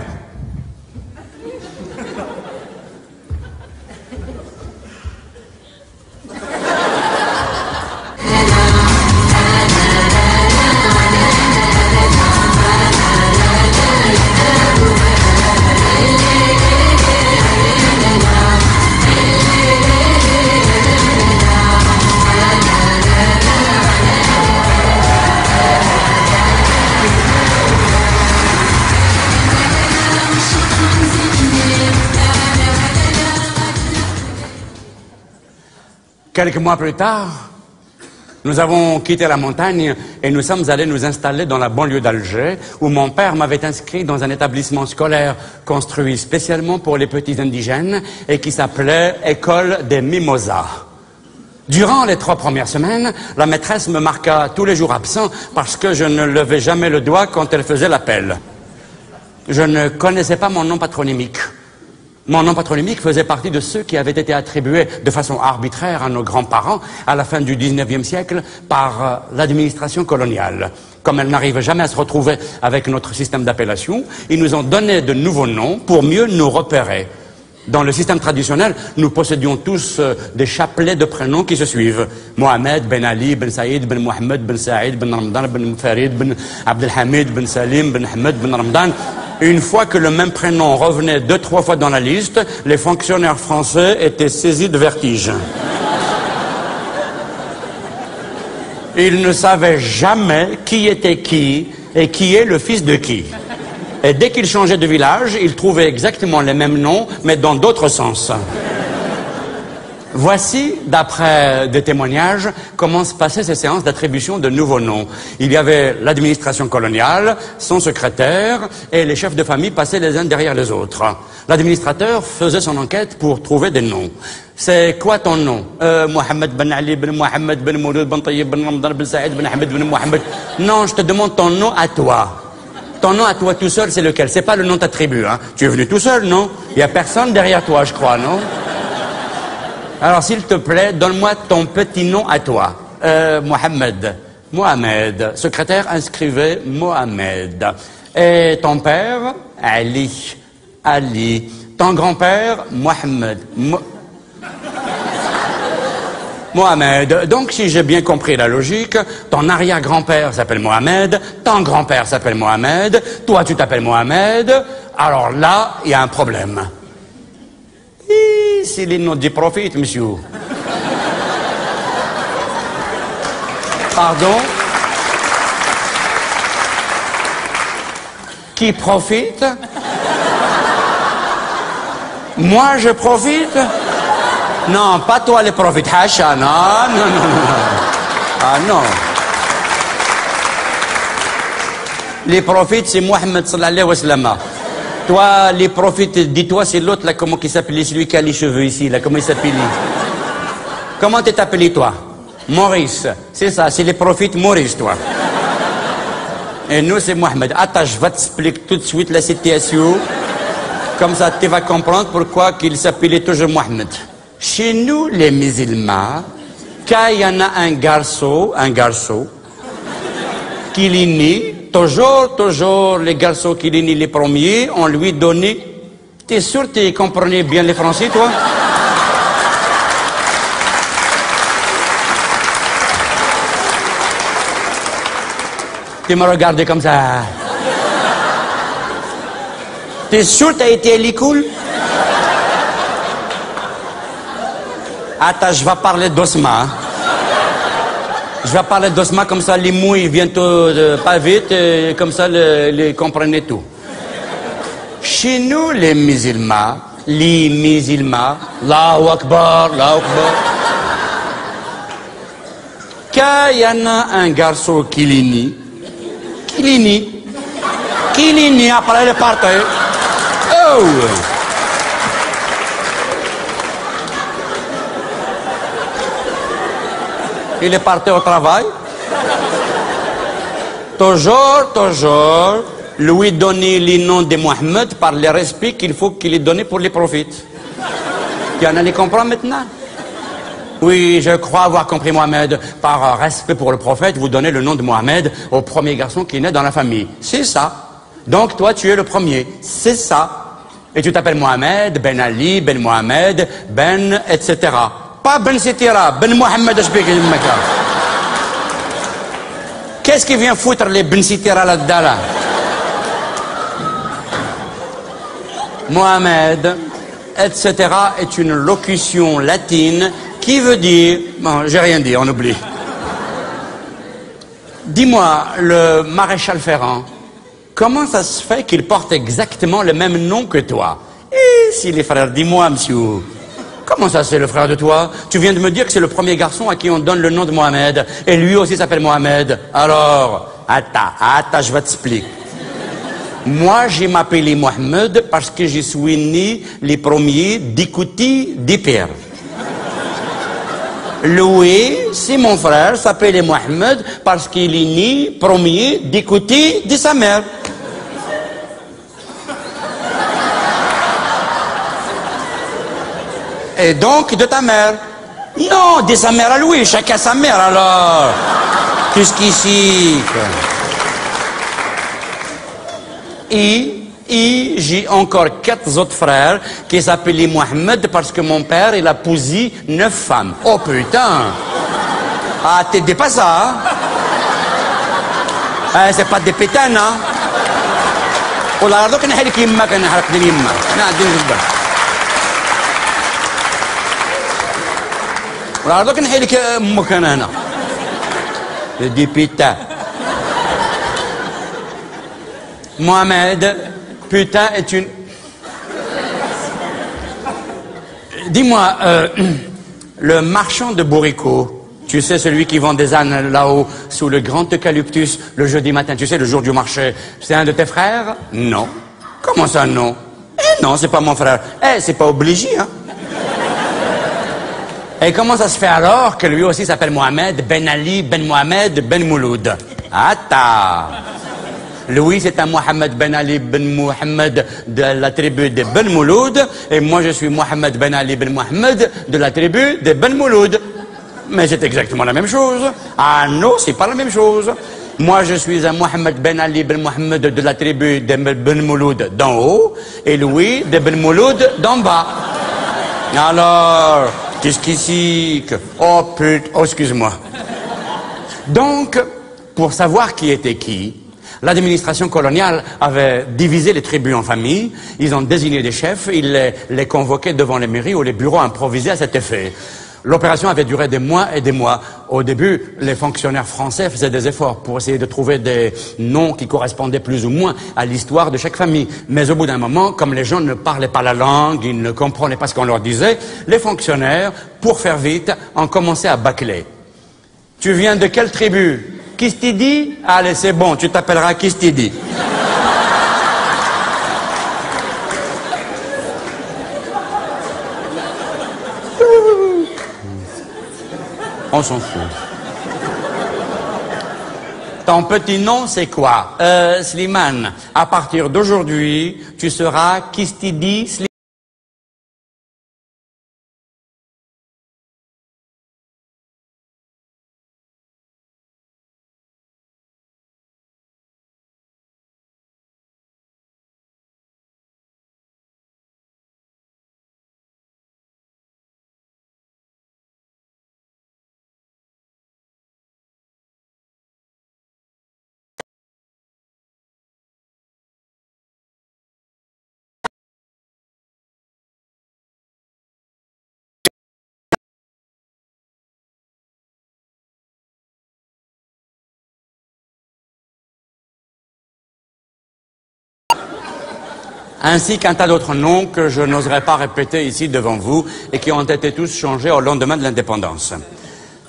S1: quelques mois plus tard, nous avons quitté la montagne et nous sommes allés nous installer dans la banlieue d'Alger, où mon père m'avait inscrit dans un établissement scolaire construit spécialement pour les petits indigènes et qui s'appelait École des Mimosas. Durant les 3 premières semaines, la maîtresse me marqua tous les jours absents parce que je ne levais jamais le doigt quand elle faisait l'appel. Je ne connaissais pas mon nom patronymique. Mon nom patronymique faisait partie de ceux qui avaient été attribués de façon arbitraire à nos grands-parents à la fin du 19e siècle par l'administration coloniale. Comme elle n'arrive jamais à se retrouver avec notre système d'appellation, ils nous ont donné de nouveaux noms pour mieux nous repérer. Dans le système traditionnel, nous possédions tous des chapelets de prénoms qui se suivent. Mohamed, Ben Ali, Ben Saïd, Ben Mohamed, Ben Saïd, Ben Ramadan, Ben Farid, Ben Abdelhamid, Ben Salim, Ben Ahmed, Ben Ramadan. Une fois que le même prénom revenait 2-3 fois dans la liste, les fonctionnaires français étaient saisis de vertige. Ils ne savaient jamais qui était qui et qui est le fils de qui. Et dès qu'ils changeaient de village, ils trouvaient exactement les mêmes noms, mais dans d'autres sens. Voici, d'après des témoignages, comment se passaient ces séances d'attribution de nouveaux noms. Il y avait l'administration coloniale, son secrétaire, et les chefs de famille passaient les uns derrière les autres. L'administrateur faisait son enquête pour trouver des noms. C'est quoi ton nom? Mohamed Ben Ali, Ben Mohamed, Ben Mouloud, Ben Tayyib, Ben Ramadan, Ben Saïd, Ben Ahmed, Ben Mohamed. Non, je te demande ton nom à toi. Ton nom à toi tout seul, c'est lequel? C'est pas le nom t'attribue, hein? Tu es venu tout seul, non? Il y a personne derrière toi, je crois, non? Alors, s'il te plaît, donne-moi ton petit nom à toi. Mohamed. Mohamed. Secrétaire inscrivait Mohamed. Et ton père? Ali. Ali. Ton grand-père? Mohamed. Mohamed. Donc, si j'ai bien compris la logique, ton arrière-grand-père s'appelle Mohamed, ton grand-père s'appelle Mohamed, toi tu t'appelles Mohamed, alors là, il y a un problème. C'est les noms du prophète, monsieur. Pardon? Qui profite? Moi, je profite? Non, pas toi les prophètes. Hacha, non. Ah non. Les prophètes, c'est Mohammed sallallahu alayhi wa sallam. Toi, les prophètes, dis-toi, c'est l'autre là, comment il s'appelait, celui qui a les cheveux ici, là, comment il s'appelait? Comment t'es appelé, toi? Maurice. C'est ça, c'est les prophètes Maurice, toi. Et nous, c'est Mohamed. Attends, je vais t'expliquer tout de suite la situation. Comme ça, tu vas comprendre pourquoi il s'appelait toujours Mohamed. Chez nous, les musulmans, quand il y en a un garçon, qui est né, toujours, les garçons qui est né les premiers, on lui donnait. T'es sûr que tu comprenais bien les Français, toi? Tu me regardais comme ça. T'es sûr que t'as été à l'école? Attends, je vais parler d'Osma. Hein. Je vais parler d'Osma, comme ça les mouilles viennent pas vite, et comme ça les comprenez tout. Chez nous, les musulmans, Allahu Akbar, Allahu Akbar. Quand il y en a un garçon qui l'ini, après il est parti. Oh! Il est parti au travail. Toujours, lui donner le nom de Mohammed par le respect qu'il faut qu'il ait donné pour les prophètes. Il y en a qui comprennent maintenant. Oui, je crois avoir compris Mohamed. Par respect pour le prophète, vous donnez le nom de Mohamed au premier garçon qui naît dans la famille. C'est ça. Donc toi, tu es le premier. C'est ça. Et tu t'appelles Mohamed, Ben Ali, Ben Mohamed, Ben, etc. Pas Ben Sitira, Ben Mohamed Qu'est-ce qui vient foutre les Ben Sitira là-dedans là? Mohamed, etc. est une locution latine qui veut dire... Bon, j'ai rien dit, on oublie. Dis-moi, le maréchal Ferrand, comment ça se fait qu'il porte exactement le même nom que toi? Et si les frères, dis-moi, monsieur... Comment ça, c'est le frère de toi? Tu viens de me dire que c'est le premier garçon à qui on donne le nom de Mohamed. Et lui aussi s'appelle Mohamed. Alors, attends, je vais t'expliquer. Moi, j'ai m'appelé Mohamed parce que je suis né les premiers d'Ikouti d'Hyper. Louis, c'est mon frère, s'appelait Mohamed parce qu'il est né premier d'Ikouti de sa mère. Et donc de ta mère. Non, de sa mère à lui, chacun sa mère alors. Qu'est-ce qu'ici? Et j'ai encore 4 autres frères qui s'appelaient Mohamed parce que mon père, il a posé 9 femmes. Oh putain! Ah, t'es dépassé, hein? C'est pas des pétanes, hein? Oh là là, كان حالك يما كان حالك يما. نعدين جدا. ولا عرضك نحيلك امك انا هنا دي بيتا Mohamed, putain, est une... Dis-moi, le marchand de Bourrico, tu sais, celui qui vend des ânes là-haut, sous le grand eucalyptus, le jeudi matin, tu sais, le jour du marché, c'est un de tes frères? Non. Comment ça, non? Eh non, c'est pas mon frère. Eh, c'est pas obligé, hein. Et comment ça se fait alors que lui aussi s'appelle Mohamed, Ben Ali, Ben Mohamed, Ben Mouloud? Attends. Lui, c'est un Mohamed Ben Ali Ben Mohamed de la tribu de Ben Mouloud, et moi je suis Mohamed Ben Ali Ben Mohamed de la tribu de Ben Mouloud. Mais c'est exactement la même chose. Ah non, c'est pas la même chose. Moi je suis un Mohamed Ben Ali Ben Mohamed de la tribu de Ben Mouloud d'en haut, et lui de Ben Mouloud d'en bas. Alors, qu'est-ce qu'ici? Oh putain, oh excuse-moi. Donc, pour savoir qui était qui, l'administration coloniale avait divisé les tribus en familles, ils ont désigné des chefs, ils les convoquaient devant les mairies ou les bureaux improvisés à cet effet. L'opération avait duré des mois et des mois. Au début, les fonctionnaires français faisaient des efforts pour essayer de trouver des noms qui correspondaient plus ou moins à l'histoire de chaque famille. Mais au bout d'un moment, comme les gens ne parlaient pas la langue, ils ne comprenaient pas ce qu'on leur disait, les fonctionnaires, pour faire vite, ont commencé à bâcler. Tu viens de quelle tribu? Kistidi? Allez, c'est bon, tu t'appelleras Kistidi. On s'en fout. Ton petit nom, c'est quoi? Slimane. À partir d'aujourd'hui, tu seras Kistidi Slimane. ainsi qu'un tas d'autres noms que je n'oserais pas répéter ici devant vous et qui ont été tous changés au lendemain de l'indépendance.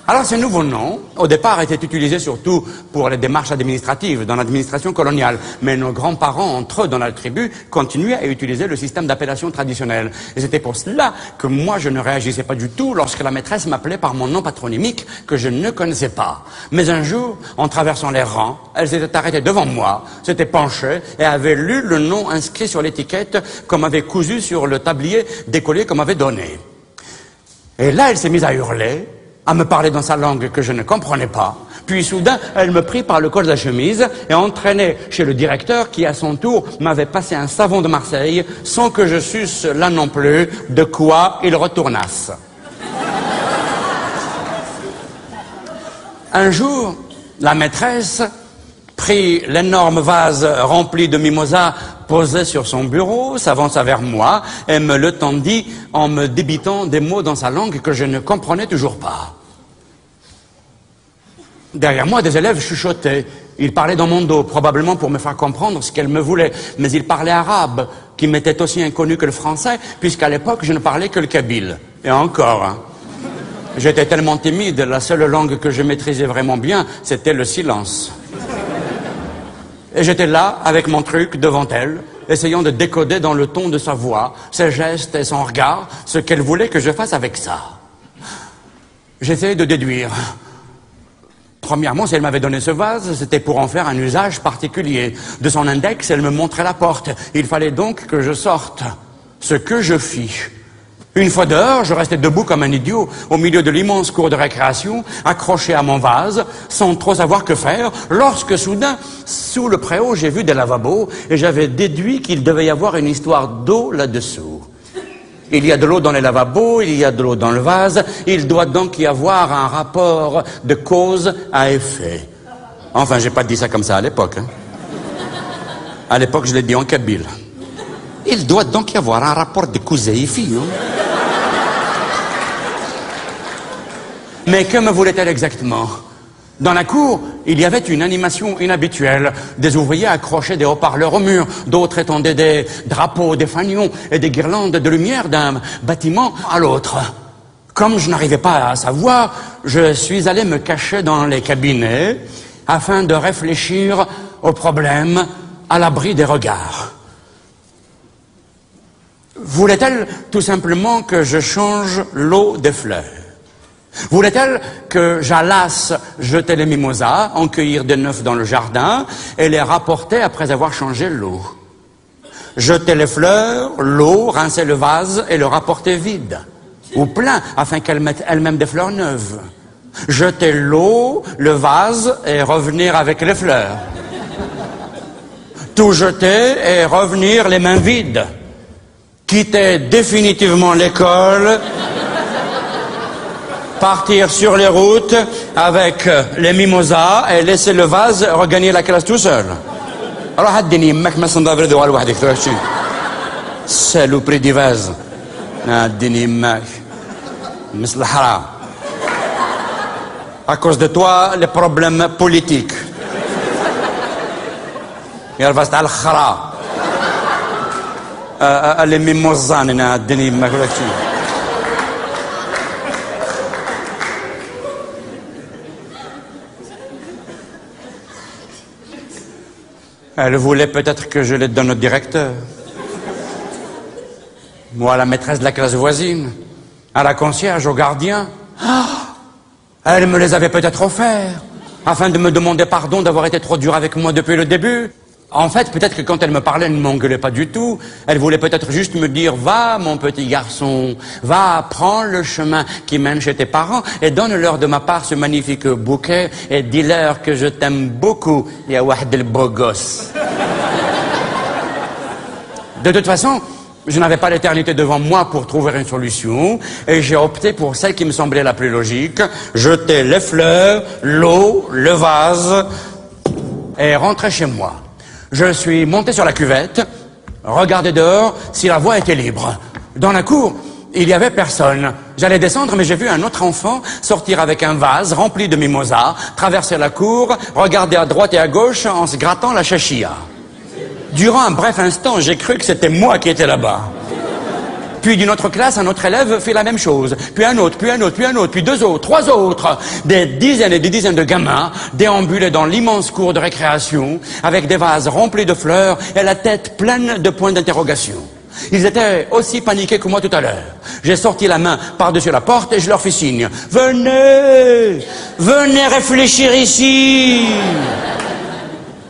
S1: Alors ces nouveaux noms, au départ, étaient utilisés surtout pour les démarches administratives dans l'administration coloniale. Mais nos grands-parents, entre eux, dans la tribu, continuaient à utiliser le système d'appellation traditionnel. Et c'était pour cela que moi, je ne réagissais pas du tout lorsque la maîtresse m'appelait par mon nom patronymique que je ne connaissais pas. Mais un jour, en traversant les rangs, elle s'était arrêtée devant moi, s'était penchée et avait lu le nom inscrit sur l'étiquette qu'on m'avait cousu sur le tablier décollé qu'on m'avait donné. Et là, elle s'est mise à hurler, à me parler dans sa langue que je ne comprenais pas. Puis soudain, elle me prit par le col de la chemise et entraînait chez le directeur qui, à son tour, m'avait passé un savon de Marseille sans que je susse là non plus de quoi il retournasse. Un jour, la maîtresse prit l'énorme vase rempli de mimosas posé sur son bureau, s'avança vers moi et me le tendit en me débitant des mots dans sa langue que je ne comprenais toujours pas. Derrière moi, des élèves chuchotaient. Ils parlaient dans mon dos, probablement pour me faire comprendre ce qu'elle me voulait. Mais ils parlaient arabe, qui m'était aussi inconnu que le français, puisqu'à l'époque, je ne parlais que le kabyle. Et encore, hein. J'étais tellement timide, la seule langue que je maîtrisais vraiment bien, c'était le silence. Et j'étais là, avec mon truc, devant elle, essayant de décoder dans le ton de sa voix, ses gestes et son regard, ce qu'elle voulait que je fasse avec ça. J'essayais de déduire. Premièrement, si elle m'avait donné ce vase, c'était pour en faire un usage particulier. De son index, elle me montrait la porte. Il fallait donc que je sorte. Ce que je fis. Une fois dehors, je restais debout comme un idiot, au milieu de l'immense cour de récréation, accroché à mon vase, sans trop savoir que faire, lorsque soudain, sous le préau, j'ai vu des lavabos, et j'avais déduit qu'il devait y avoir une histoire d'eau là-dessous. Il y a de l'eau dans les lavabos, il y a de l'eau dans le vase, il doit donc y avoir un rapport de cause à effet. Enfin, j'ai pas dit ça comme ça à l'époque. Hein. À l'époque, je l'ai dit en kabyle. Il doit donc y avoir un rapport de cause à effet. Hein. Mais que me voulait-elle exactement? Dans la cour, il y avait une animation inhabituelle. Des ouvriers accrochaient des haut-parleurs au mur, d'autres étendaient des drapeaux, des fanions et des guirlandes de lumière d'un bâtiment à l'autre. Comme je n'arrivais pas à savoir, je suis allé me cacher dans les cabinets afin de réfléchir au problème à l'abri des regards. Voulait-elle tout simplement que je change l'eau des fleurs? Voulait-elle que j'allasse jeter les mimosas, en cueillir de neufs dans le jardin et les rapporter après avoir changé l'eau? Jeter les fleurs, l'eau, rincer le vase et le rapporter vide ou plein afin qu'elle mette elle-même des fleurs neuves. Jeter l'eau, le vase et revenir avec les fleurs. Tout jeter et revenir les mains vides. Quitter définitivement l'école, partir sur les routes avec les mimosas et laisser le vase regagner la classe tout seul. Alors, هديني يمك ما صندوق دوال وحدك تروحي. سالو بري دي فاز. هديني يمك. مثل الحرام. À cause de toi, les problèmes politiques. يا تاع الخرا. اللي ميموزان انا هديني يمك ولا شيء. Elle voulait peut-être que je les donne au directeur. Moi, à la maîtresse de la classe voisine, à la concierge, au gardien. Ah, elle me les avait peut-être offerts, afin de me demander pardon d'avoir été trop dur avec moi depuis le début. En fait, peut-être que quand elle me parlait, elle ne m'engueulait pas du tout. Elle voulait peut-être juste me dire « Va, mon petit garçon, va, prends le chemin qui mène chez tes parents et donne-leur de ma part ce magnifique bouquet et dis-leur que je t'aime beaucoup, ya wahed el beau gosse. » De toute façon, je n'avais pas l'éternité devant moi pour trouver une solution et j'ai opté pour celle qui me semblait la plus logique. Jeter les fleurs, l'eau, le vase et rentrer chez moi. Je suis monté sur la cuvette, regardé dehors si la voie était libre. Dans la cour, il n'y avait personne. J'allais descendre, mais j'ai vu un autre enfant sortir avec un vase rempli de mimosas, traverser la cour, regarder à droite et à gauche en se grattant la chachia. Durant un bref instant, j'ai cru que c'était moi qui étais là-bas. Puis d'une autre classe, un autre élève fait la même chose. Puis un autre, puis un autre, puis un autre, puis deux autres, trois autres. Des dizaines et des dizaines de gamins déambulaient dans l'immense cour de récréation avec des vases remplis de fleurs et la tête pleine de points d'interrogation. Ils étaient aussi paniqués que moi tout à l'heure. J'ai sorti la main par-dessus la porte et je leur fis signe. « Venez, venez réfléchir ici !»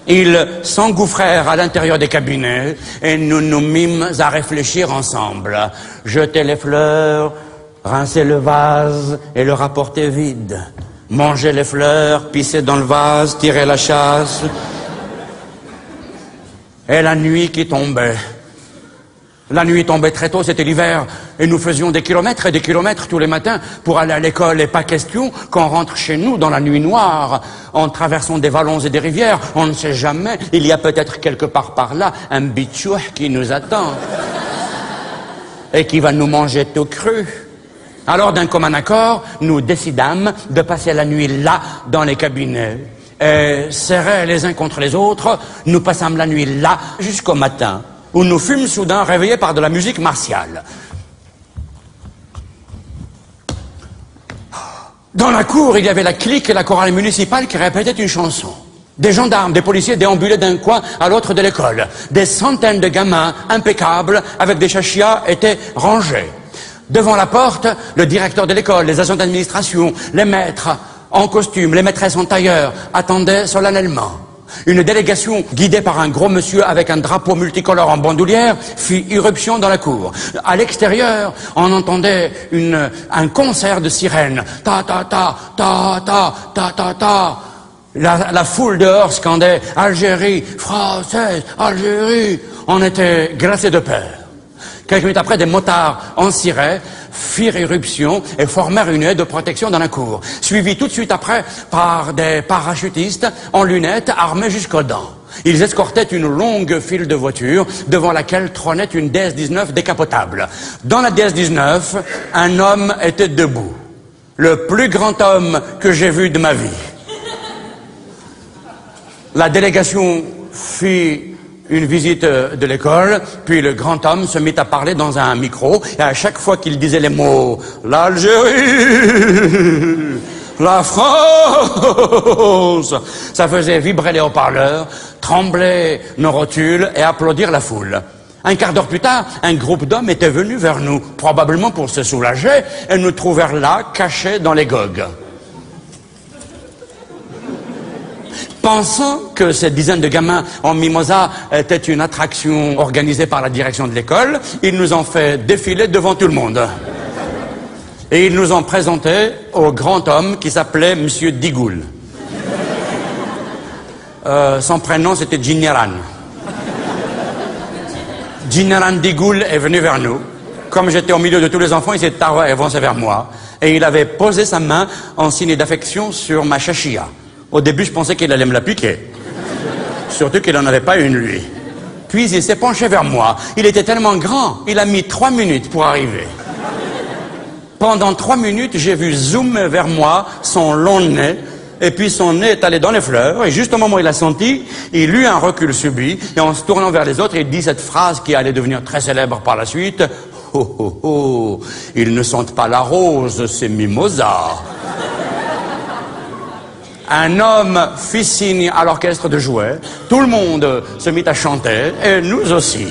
S1: Ils s'engouffrèrent à l'intérieur des cabinets et nous nous mîmes à réfléchir ensemble. Jeter les fleurs, rincer le vase et le rapporter vide. Manger les fleurs, pisser dans le vase, tirer la chasse. Et la nuit qui tombait. La nuit tombait très tôt, c'était l'hiver, et nous faisions des kilomètres et des kilomètres tous les matins pour aller à l'école, et pas question qu'on rentre chez nous dans la nuit noire, en traversant des vallons et des rivières. On ne sait jamais, il y a peut-être quelque part par là un bitchouh qui nous attend, et qui va nous manger tout cru. Alors d'un commun accord, nous décidâmes de passer la nuit là, dans les cabinets, et serrés les uns contre les autres, nous passâmes la nuit là jusqu'au matin, où nous fûmes soudain réveillés par de la musique martiale. Dans la cour, il y avait la clique et la chorale municipale qui répétaient une chanson. Des gendarmes, des policiers déambulaient d'un coin à l'autre de l'école. Des centaines de gamins impeccables avec des chachias étaient rangés. Devant la porte, le directeur de l'école, les agents d'administration, les maîtres en costume, les maîtresses en tailleur attendaient solennellement. Une délégation guidée par un gros monsieur avec un drapeau multicolore en bandoulière fit irruption dans la cour. À l'extérieur, on entendait un concert de sirènes. Ta ta ta ta ta ta ta ta. La foule dehors scandait Algérie, française, Algérie. On était glacés de peur. Quelques minutes après, des motards en ciré firent irruption et formèrent une haie de protection dans la cour, suivis tout de suite après par des parachutistes en lunettes armés jusqu'aux dents. Ils escortaient une longue file de voitures devant laquelle trônait une DS-19 décapotable. Dans la DS-19, un homme était debout. Le plus grand homme que j'ai vu de ma vie. La délégation fit une visite de l'école, puis le grand homme se mit à parler dans un micro, et à chaque fois qu'il disait les mots « l'Algérie »,« la France », ça faisait vibrer les haut-parleurs, trembler nos rotules et applaudir la foule. Un quart d'heure plus tard, un groupe d'hommes était venu vers nous, probablement pour se soulager, et nous trouvèrent là, cachés dans les gogues. Pensant que cette dizaine de gamins en mimosa était une attraction organisée par la direction de l'école, ils nous ont fait défiler devant tout le monde. Et ils nous ont présenté au grand homme qui s'appelait Monsieur Digoul. Son prénom c'était Djinyaran. Djinyaran Digoul est venu vers nous. Comme j'étais au milieu de tous les enfants, il s'est avancé vers moi. Et il avait posé sa main en signe d'affection sur ma chachia. Au début, je pensais qu'il allait me la piquer. Surtout qu'il n'en avait pas une, lui. Puis, il s'est penché vers moi. Il était tellement grand, il a mis 3 minutes pour arriver. Pendant 3 minutes, j'ai vu zoomer vers moi son long nez, et puis son nez est allé dans les fleurs, et juste au moment où il a senti, il eut un recul subit, et en se tournant vers les autres, il dit cette phrase qui allait devenir très célèbre par la suite. « Oh, oh, oh, ils ne sentent pas la rose, c'est mimosa ». Un homme fit signe à l'orchestre de jouer, tout le monde se mit à chanter, et nous aussi.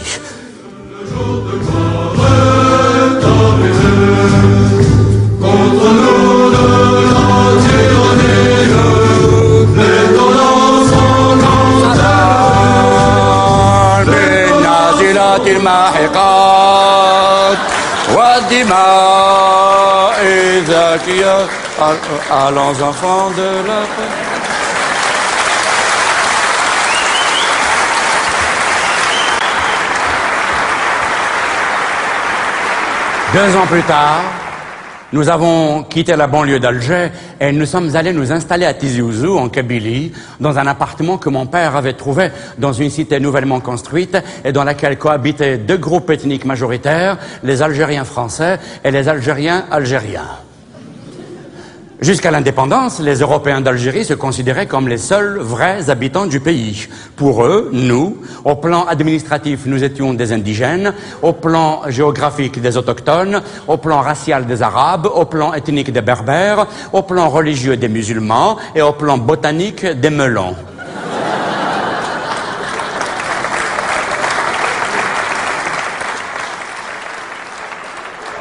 S1: Allons enfants de la paix. Deux ans plus tard, nous avons quitté la banlieue d'Alger et nous sommes allés nous installer à Tizi Ouzou, en Kabylie, dans un appartement que mon père avait trouvé dans une cité nouvellement construite et dans laquelle cohabitaient 2 groupes ethniques majoritaires, les Algériens français et les Algériens algériens. Jusqu'à l'indépendance, les Européens d'Algérie se considéraient comme les seuls vrais habitants du pays. Pour eux, nous, au plan administratif, nous étions des indigènes, au plan géographique des autochtones, au plan racial des Arabes, au plan ethnique des Berbères, au plan religieux des musulmans et au plan botanique des melons.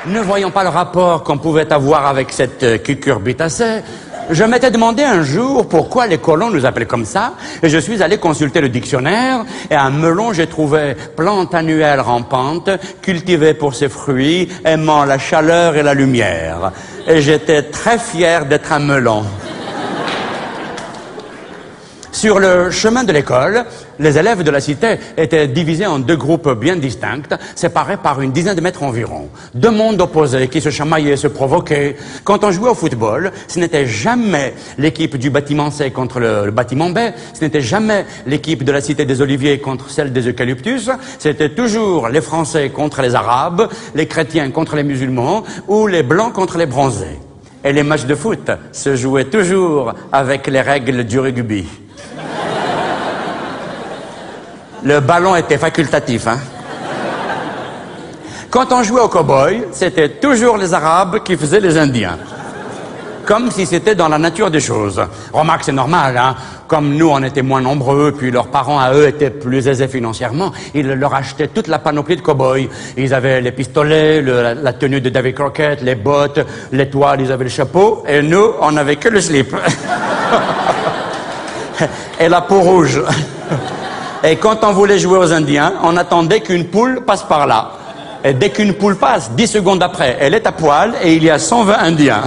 S1: Ne voyant pas le rapport qu'on pouvait avoir avec cette cucurbitacée, je m'étais demandé un jour pourquoi les colons nous appelaient comme ça, et je suis allé consulter le dictionnaire, et un melon j'ai trouvé plante annuelle rampante, cultivée pour ses fruits, aimant la chaleur et la lumière. Et j'étais très fier d'être un melon. Sur le chemin de l'école, les élèves de la cité étaient divisés en deux groupes bien distincts, séparés par une dizaine de mètres environ. Deux mondes opposés qui se chamaillaient, se provoquaient. Quand on jouait au football, ce n'était jamais l'équipe du bâtiment C contre le bâtiment B, ce n'était jamais l'équipe de la cité des Oliviers contre celle des Eucalyptus, c'était toujours les Français contre les Arabes, les chrétiens contre les musulmans ou les Blancs contre les Bronzés. Et les matchs de foot se jouaient toujours avec les règles du rugby. Le ballon était facultatif, hein. Quand on jouait au cow-boy, c'était toujours les Arabes qui faisaient les Indiens. Comme si c'était dans la nature des choses. Remarque, c'est normal, hein. Comme nous, on était moins nombreux, puis leurs parents, à eux, étaient plus aisés financièrement, ils leur achetaient toute la panoplie de cow-boys. Ils avaient les pistolets, la tenue de Davy Crockett, les bottes, l'étoile, ils avaient le chapeau, et nous, on n'avait que le slip. Et la peau rouge. Et quand on voulait jouer aux Indiens, on attendait qu'une poule passe par là. Et dès qu'une poule passe, 10 secondes après, elle est à poil et il y a 120 Indiens.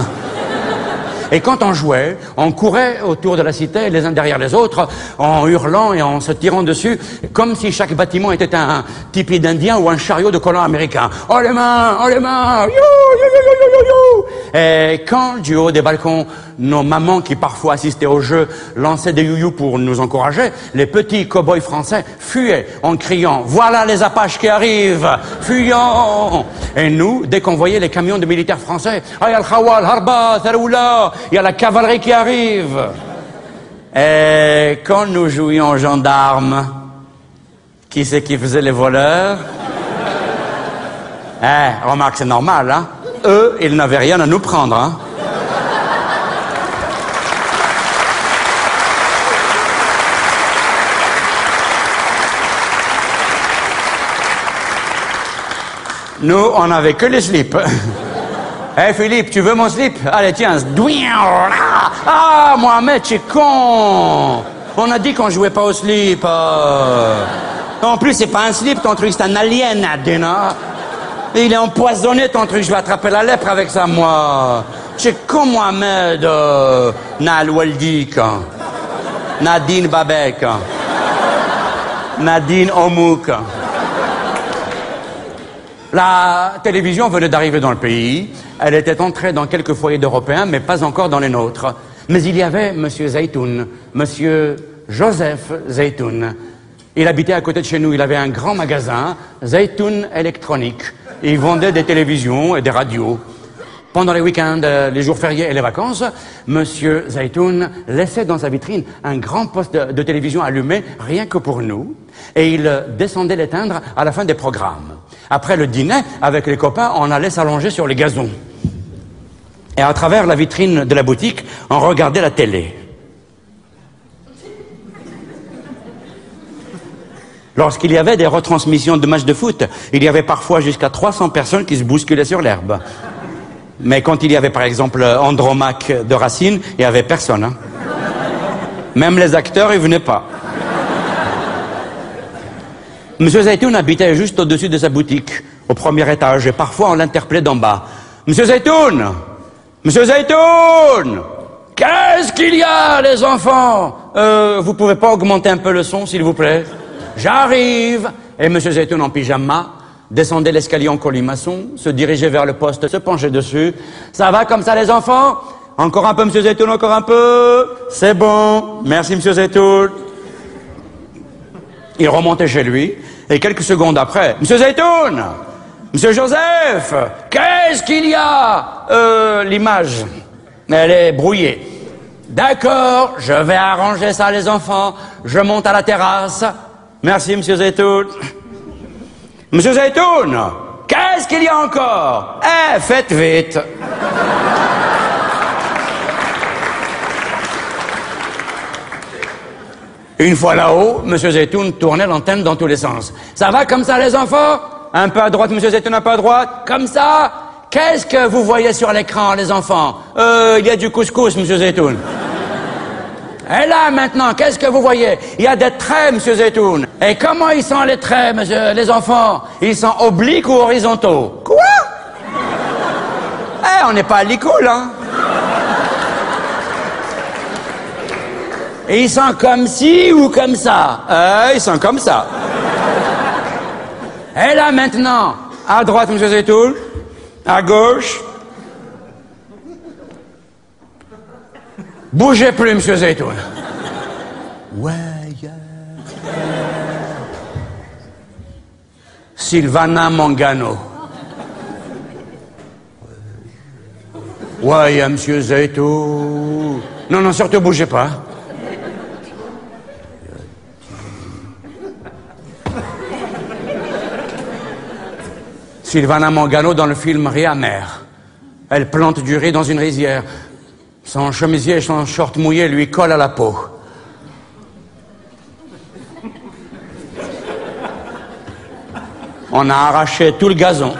S1: Et quand on jouait, on courait autour de la cité, les uns derrière les autres, en hurlant et en se tirant dessus, comme si chaque bâtiment était un tipi d'Indien ou un chariot de colons américains. Oh les mains, you, you, you, you, you, you. Et quand, du haut des balcons, nos mamans qui parfois assistaient au jeu lançaient des youyous pour nous encourager, les petits cow-boys français fuyaient en criant « Voilà les Apaches qui arrivent, fuyons !» Et nous, dès qu'on voyait les camions de militaires français, « Ah, il y a le Khawal, Harba, Tharoula, il y a la cavalerie qui arrive !» Et quand nous jouions aux gendarmes, qui c'est qui faisait les voleurs? Remarque, c'est normal, hein? Eux, ils n'avaient rien à nous prendre, hein? Nous, on n'avait que les slips. Philippe, tu veux mon slip? Allez, tiens. Ah, Mohamed, tu es con. On a dit qu'on jouait pas au slip. En plus, c'est pas un slip, ton truc, c'est un alien, Adena. Il est empoisonné, ton truc. Je vais attraper la lèpre avec ça, moi. Tu es con, Mohamed. Nal Waldik. Nadine Babek. Nadine Omouk. La télévision venait d'arriver dans le pays. Elle était entrée dans quelques foyers d'Européens, mais pas encore dans les nôtres. Mais il y avait Monsieur Zeytoun, Monsieur Joseph Zeytoun. Il habitait à côté de chez nous. Il avait un grand magasin, Zeytoun Électronique. Il vendait des télévisions et des radios. Pendant les week-ends, les jours fériés et les vacances, Monsieur Zeytoun laissait dans sa vitrine un grand poste de télévision allumé, rien que pour nous, et il descendait l'éteindre à la fin des programmes. Après le dîner, avec les copains, on allait s'allonger sur les gazons. Et à travers la vitrine de la boutique, on regardait la télé. Lorsqu'il y avait des retransmissions de matchs de foot, il y avait parfois jusqu'à 300 personnes qui se bousculaient sur l'herbe. Mais quand il y avait par exemple Andromaque de Racine, il n'y avait personne. Hein. Même les acteurs, ils venaient pas. Monsieur Zeytoun habitait juste au-dessus de sa boutique, au premier étage, et parfois on l'interpellait d'en bas. Monsieur Zeytoun! Monsieur Zeytoun! Qu'est-ce qu'il y a, les enfants? Vous pouvez pas augmenter un peu le son, s'il vous plaît? J'arrive! Et Monsieur Zeytoun en pyjama descendait l'escalier en colimaçon, se dirigeait vers le poste, se penchait dessus. Ça va comme ça, les enfants? Encore un peu, Monsieur Zeytoun, encore un peu? C'est bon. Merci, Monsieur Zeytoun. Il remontait chez lui, et quelques secondes après, « Monsieur Zeytoun! Monsieur Joseph! Qu'est-ce qu'il y a ?» L'image. Elle est brouillée. D'accord, je vais arranger ça, les enfants. Je monte à la terrasse. Merci, monsieur Zeytoun. Monsieur Zeytoun, qu'est-ce qu'il y a encore? Eh, faites vite. Une fois là-haut, monsieur Zeytoun tournait l'antenne dans tous les sens. Ça va comme ça, les enfants? Un peu à droite, monsieur Zeytoun, un peu à droite. Comme ça? Qu'est-ce que vous voyez sur l'écran, les enfants? Il y a du couscous, monsieur Zeytoun. Et là, maintenant, qu'est-ce que vous voyez? Il y a des traits, monsieur Zeytoun. Et comment ils sont, les traits, monsieur, les enfants? Ils sont obliques ou horizontaux? Quoi? Eh, on n'est pas à l'école, hein? Et ils sont comme ci ou comme ça? Ils sont comme ça. Et là, maintenant, à droite, monsieur Zeytoun. À gauche. Bougez plus, monsieur Zeytoun. Ouais, yeah. Sylvana Mangano. Ouais, monsieur Zeytoun. Non, non, surtout bougez pas. Sylvana Mangano dans le film Ria Mère. Elle plante du riz dans une rizière. Son chemisier et son short mouillé lui collent à la peau. On a arraché tout le gazon.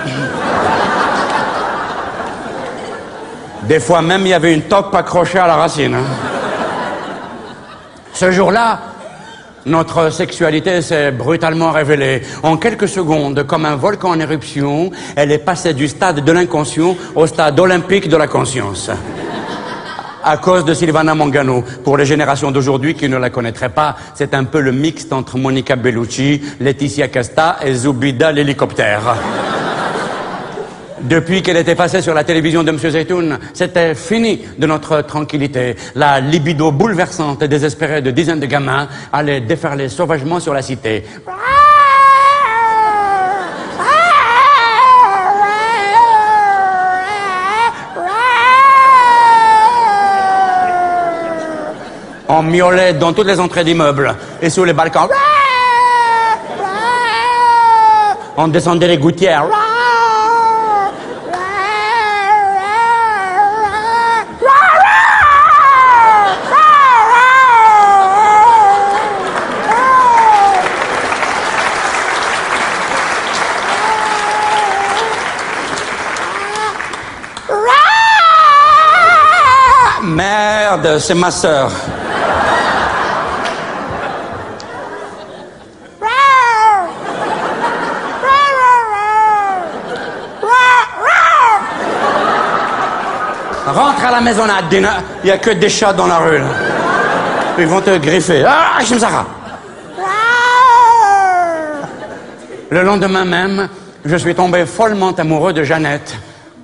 S1: Des fois même, il y avait une taupe accrochée à la racine. Ce jour-là, notre sexualité s'est brutalement révélée. En quelques secondes, comme un volcan en éruption, elle est passée du stade de l'inconscient au stade olympique de la conscience. À cause de Sylvana Mangano. Pour les générations d'aujourd'hui qui ne la connaîtraient pas, c'est un peu le mixte entre Monica Bellucci, Laetitia Casta et Zoubida l'hélicoptère. Depuis qu'elle était passée sur la télévision de M. Zeytoun, c'était fini de notre tranquillité. La libido bouleversante et désespérée de dizaines de gamins allait déferler sauvagement sur la cité. On miaulait dans toutes les entrées d'immeubles et sous les balcons. On descendait les gouttières. Merde, c'est ma sœur. Rentre à la maisonnade, Dina. Il n'y a que des chats dans la rue. Là. Ils vont te griffer. Ah, Shimzara. Le lendemain même, je suis tombé follement amoureux de Jeannette,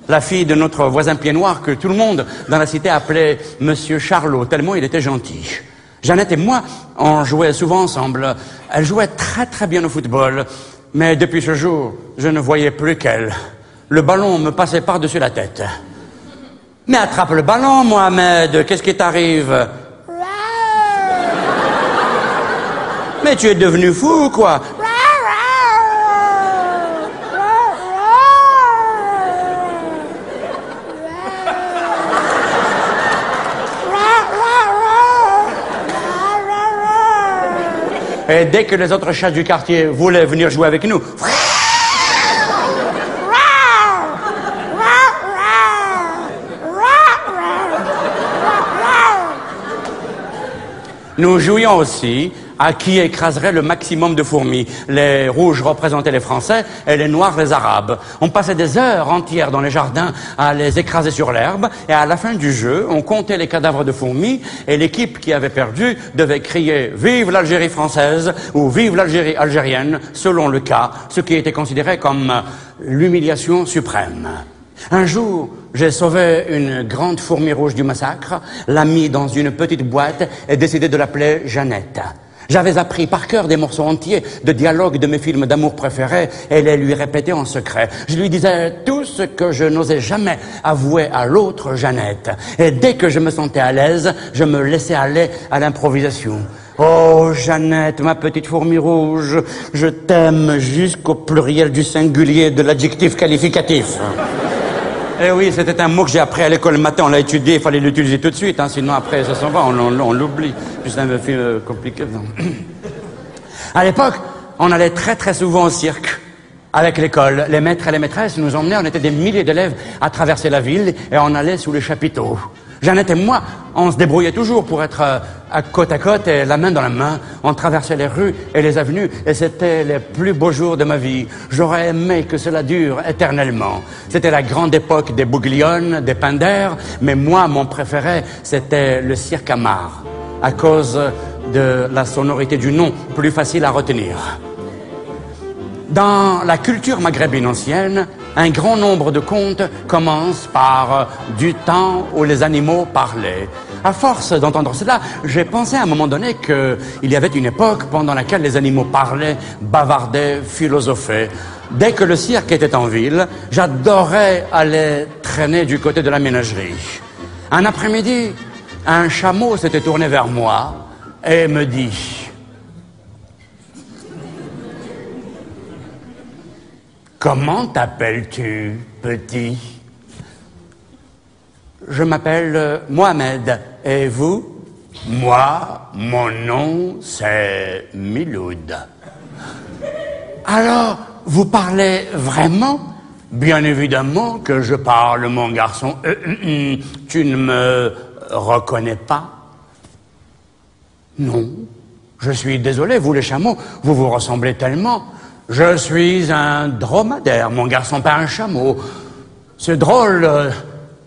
S1: la fille de notre voisin pied noir que tout le monde dans la cité appelait Monsieur Charlot, tellement il était gentil. Jeannette et moi, on jouait souvent ensemble. Elle jouait très très bien au football. Mais depuis ce jour, je ne voyais plus qu'elle. Le ballon me passait par-dessus la tête. Mais attrape le ballon, Mohamed, qu'est-ce qui t'arrive? Mais tu es devenu fou ou quoi? Et dès que les autres chats du quartier voulaient venir jouer avec nous, nous jouions aussi à qui écraserait le maximum de fourmis. Les rouges représentaient les Français et les noirs les Arabes. On passait des heures entières dans les jardins à les écraser sur l'herbe et à la fin du jeu, on comptait les cadavres de fourmis et l'équipe qui avait perdu devait crier « Vive l'Algérie française » ou « Vive l'Algérie algérienne » selon le cas, ce qui était considéré comme l'humiliation suprême. Un jour, j'ai sauvé une grande fourmi rouge du massacre, l'a mis dans une petite boîte et décidé de l'appeler Jeannette. J'avais appris par cœur des morceaux entiers de dialogues de mes films d'amour préférés et les lui répétais en secret. Je lui disais tout ce que je n'osais jamais avouer à l'autre Jeannette. Et dès que je me sentais à l'aise, je me laissais aller à l'improvisation. Oh, Jeannette, ma petite fourmi rouge, je t'aime jusqu'au pluriel du singulier de l'adjectif qualificatif. Eh oui, c'était un mot que j'ai appris à l'école le matin, on l'a étudié, il fallait l'utiliser tout de suite, hein, sinon après ça s'en va, on l'oublie. Puis c'est un film compliqué. À l'époque, on allait très très souvent au cirque avec l'école. Les maîtres et les maîtresses nous emmenaient, on était des milliers d'élèves à traverser la ville et on allait sous les chapiteaux. Jeannette et moi, on se débrouillait toujours pour être à côte et la main dans la main. On traversait les rues et les avenues et c'était les plus beaux jours de ma vie. J'aurais aimé que cela dure éternellement. C'était la grande époque des Bouglione, des Pinder, mais moi, mon préféré, c'était le cirque Amar, à cause de la sonorité du nom, plus facile à retenir. Dans la culture maghrébine ancienne, un grand nombre de contes commencent par du temps où les animaux parlaient. À force d'entendre cela, j'ai pensé à un moment donné qu'il y avait une époque pendant laquelle les animaux parlaient, bavardaient, philosophaient. Dès que le cirque était en ville, j'adorais aller traîner du côté de la ménagerie. Un après-midi, un chameau s'était tourné vers moi et me dit... Comment t'appelles-tu, petit? Je m'appelle Mohamed. Et vous? Moi, mon nom, c'est Miloud. Alors, vous parlez vraiment? Bien évidemment que je parle, mon garçon. Tu ne me reconnais pas? Non. Je suis désolé, vous les chameaux, vous vous ressemblez tellement. Je suis un dromadaire, mon garçon, pas un chameau. C'est drôle,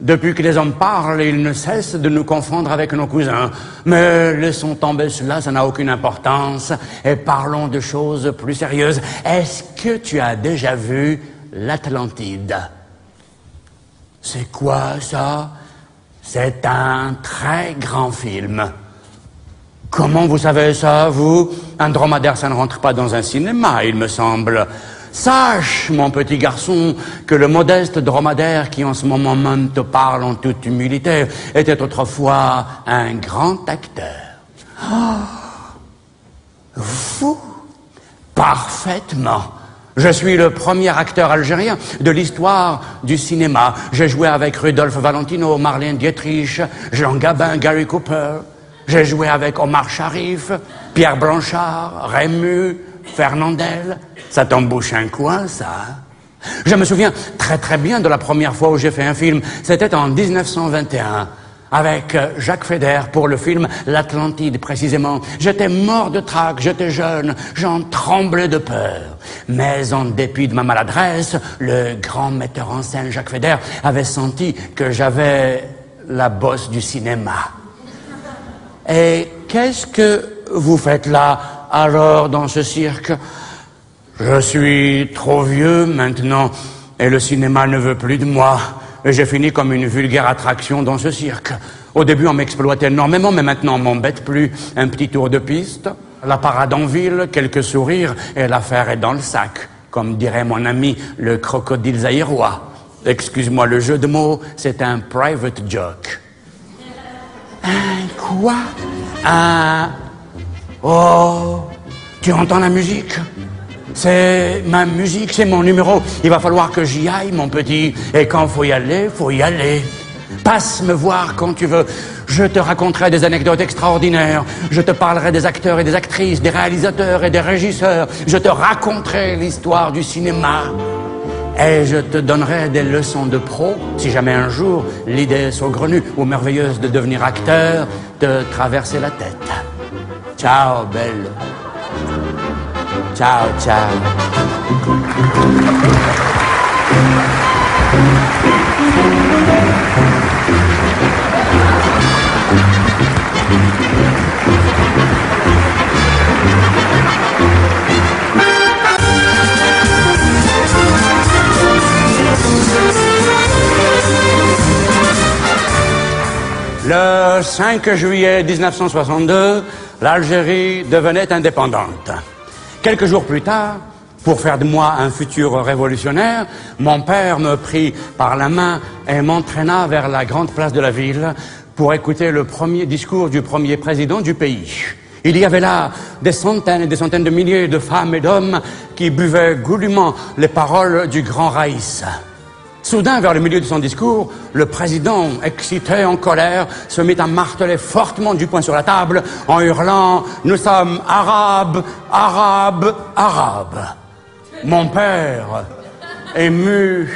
S1: depuis que les hommes parlent, ils ne cessent de nous confondre avec nos cousins. Mais laissons tomber cela, ça n'a aucune importance. Et parlons de choses plus sérieuses. Est-ce que tu as déjà vu l'Atlantide? C'est quoi ça? C'est un très grand film. Comment vous savez ça, vous? Un dromadaire, ça ne rentre pas dans un cinéma, il me semble. Sache, mon petit garçon, que le modeste dromadaire qui en ce moment même te parle en toute humilité était autrefois un grand acteur. Oh, vous? Parfaitement. Je suis le premier acteur algérien de l'histoire du cinéma. J'ai joué avec Rudolph Valentino, Marlène Dietrich, Jean Gabin, Gary Cooper... J'ai joué avec Omar Sharif, Pierre Blanchard, Rému, Fernandel. Ça t'embouche un coin, ça? Je me souviens très très bien de la première fois où j'ai fait un film. C'était en 1921, avec Jacques Feder pour le film L'Atlantide, précisément. J'étais mort de trac, j'étais jeune, j'en tremblais de peur. Mais en dépit de ma maladresse, le grand metteur en scène Jacques Feder avait senti que j'avais la bosse du cinéma. Et qu'est-ce que vous faites là, alors, dans ce cirque? Je suis trop vieux maintenant, et le cinéma ne veut plus de moi. Et j'ai fini comme une vulgaire attraction dans ce cirque. Au début, on m'exploitait énormément, mais maintenant, on m'embête plus. Un petit tour de piste, la parade en ville, quelques sourires, et l'affaire est dans le sac. Comme dirait mon ami, le crocodile zaïrois. Excuse-moi le jeu de mots, c'est un private joke. Quoi? Oh, tu entends la musique? C'est ma musique, c'est mon numéro. Il va falloir que j'y aille, mon petit. Et quand faut y aller, faut y aller. Passe me voir quand tu veux. Je te raconterai des anecdotes extraordinaires. Je te parlerai des acteurs et des actrices, des réalisateurs et des régisseurs. Je te raconterai l'histoire du cinéma. Et je te donnerai des leçons de pro, si jamais un jour l'idée saugrenue ou merveilleuse de devenir acteur te traversait la tête. Ciao, bello. Ciao, ciao. Le 5 juillet 1962, l'Algérie devenait indépendante. Quelques jours plus tard, pour faire de moi un futur révolutionnaire, mon père me prit par la main et m'entraîna vers la grande place de la ville pour écouter le premier discours du premier président du pays. Il y avait là des centaines et des centaines de milliers de femmes et d'hommes qui buvaient goulûment les paroles du grand Raïs. Soudain, vers le milieu de son discours, le président, excité, en colère, se mit à marteler fortement du poing sur la table en hurlant « Nous sommes arabes, arabes, arabes ». Mon père, ému,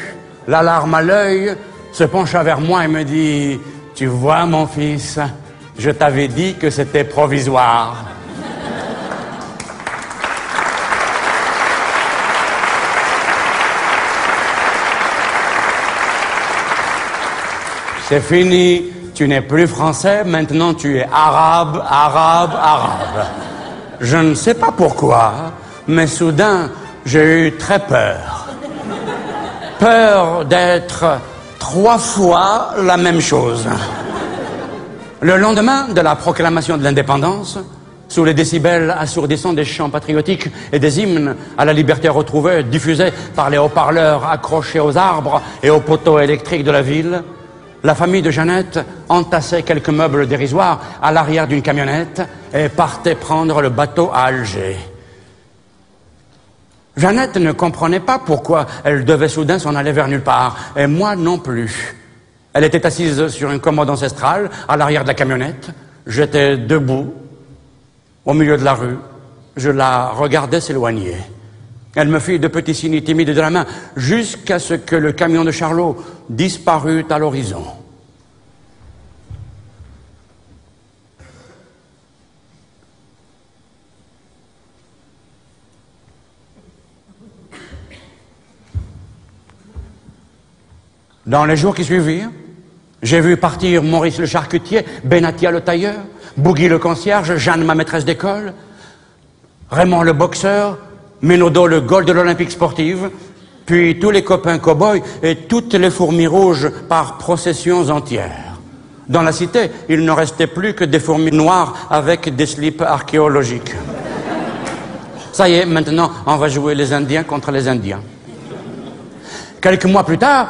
S1: la larme à l'œil, se pencha vers moi et me dit « Tu vois, mon fils, je t'avais dit que c'était provisoire. » C'est fini, tu n'es plus français, maintenant tu es arabe, arabe, arabe. Je ne sais pas pourquoi, mais soudain, j'ai eu très peur. Peur d'être 3 fois la même chose. Le lendemain de la proclamation de l'indépendance, sous les décibels assourdissants des chants patriotiques et des hymnes à la liberté retrouvée diffusés par les haut-parleurs accrochés aux arbres et aux poteaux électriques de la ville, la famille de Jeannette entassait quelques meubles dérisoires à l'arrière d'une camionnette et partait prendre le bateau à Alger. Jeannette ne comprenait pas pourquoi elle devait soudain s'en aller vers nulle part, et moi non plus. Elle était assise sur une commode ancestrale à l'arrière de la camionnette. J'étais debout, au milieu de la rue. Je la regardais s'éloigner. Elle me fit de petits signes timides de la main jusqu'à ce que le camion de Charlot disparut à l'horizon. Dans les jours qui suivirent, j'ai vu partir Maurice le charcutier, Benatia le tailleur, Bougui le concierge, Jeanne ma maîtresse d'école, Raymond le boxeur, Ménodo le gold de l'Olympique sportive, puis tous les copains cow-boys et toutes les fourmis rouges par processions entières. Dans la cité, il ne restait plus que des fourmis noires avec des slips archéologiques. Ça y est, maintenant, on va jouer les Indiens contre les Indiens. Quelques mois plus tard,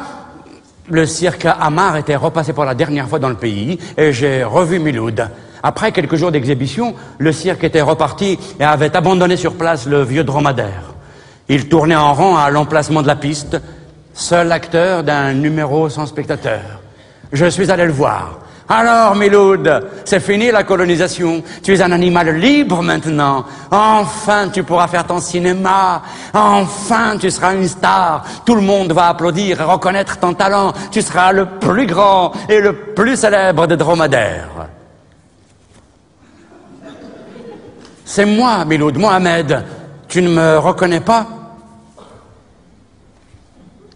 S1: le cirque Hamar était repassé pour la dernière fois dans le pays et j'ai revu Miloud. Après quelques jours d'exhibition, le cirque était reparti et avait abandonné sur place le vieux dromadaire. Il tournait en rond à l'emplacement de la piste, seul acteur d'un numéro sans spectateurs. Je suis allé le voir. « Alors, Miloud, c'est fini la colonisation. Tu es un animal libre maintenant. Enfin, tu pourras faire ton cinéma. Enfin, tu seras une star. Tout le monde va applaudir et reconnaître ton talent. Tu seras le plus grand et le plus célèbre des dromadaires. » C'est moi, Miloud, Mohamed. Tu ne me reconnais pas?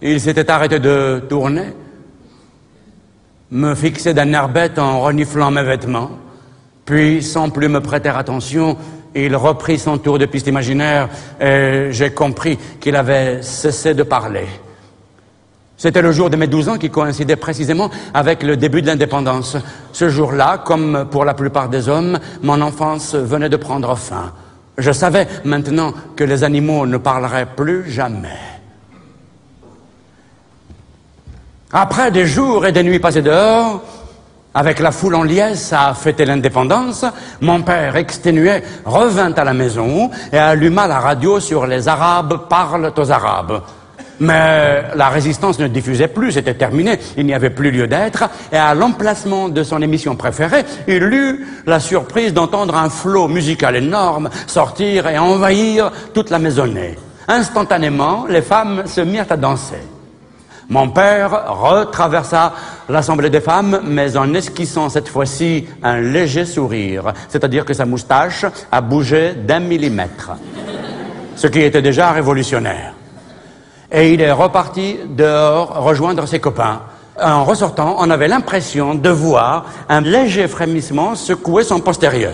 S1: Il s'était arrêté de tourner, me fixait d'un air bête en reniflant mes vêtements, puis, sans plus me prêter attention, il reprit son tour de piste imaginaire et j'ai compris qu'il avait cessé de parler. C'était le jour de mes 12 ans qui coïncidait précisément avec le début de l'indépendance. Ce jour-là, comme pour la plupart des hommes, mon enfance venait de prendre fin. Je savais maintenant que les animaux ne parleraient plus jamais. Après des jours et des nuits passés dehors, avec la foule en liesse à fêter l'indépendance, mon père, exténué, revint à la maison et alluma la radio sur « Les Arabes parlent aux Arabes ». Mais la résistance ne diffusait plus, c'était terminé, il n'y avait plus lieu d'être, et à l'emplacement de son émission préférée, il eut la surprise d'entendre un flot musical énorme sortir et envahir toute la maisonnée. Instantanément, les femmes se mirent à danser. Mon père retraversa l'assemblée des femmes, mais en esquissant cette fois-ci un léger sourire, c'est-à-dire que sa moustache a bougé d'1 millimètre, ce qui était déjà révolutionnaire. Et il est reparti dehors rejoindre ses copains. En ressortant, on avait l'impression de voir un léger frémissement secouer son postérieur.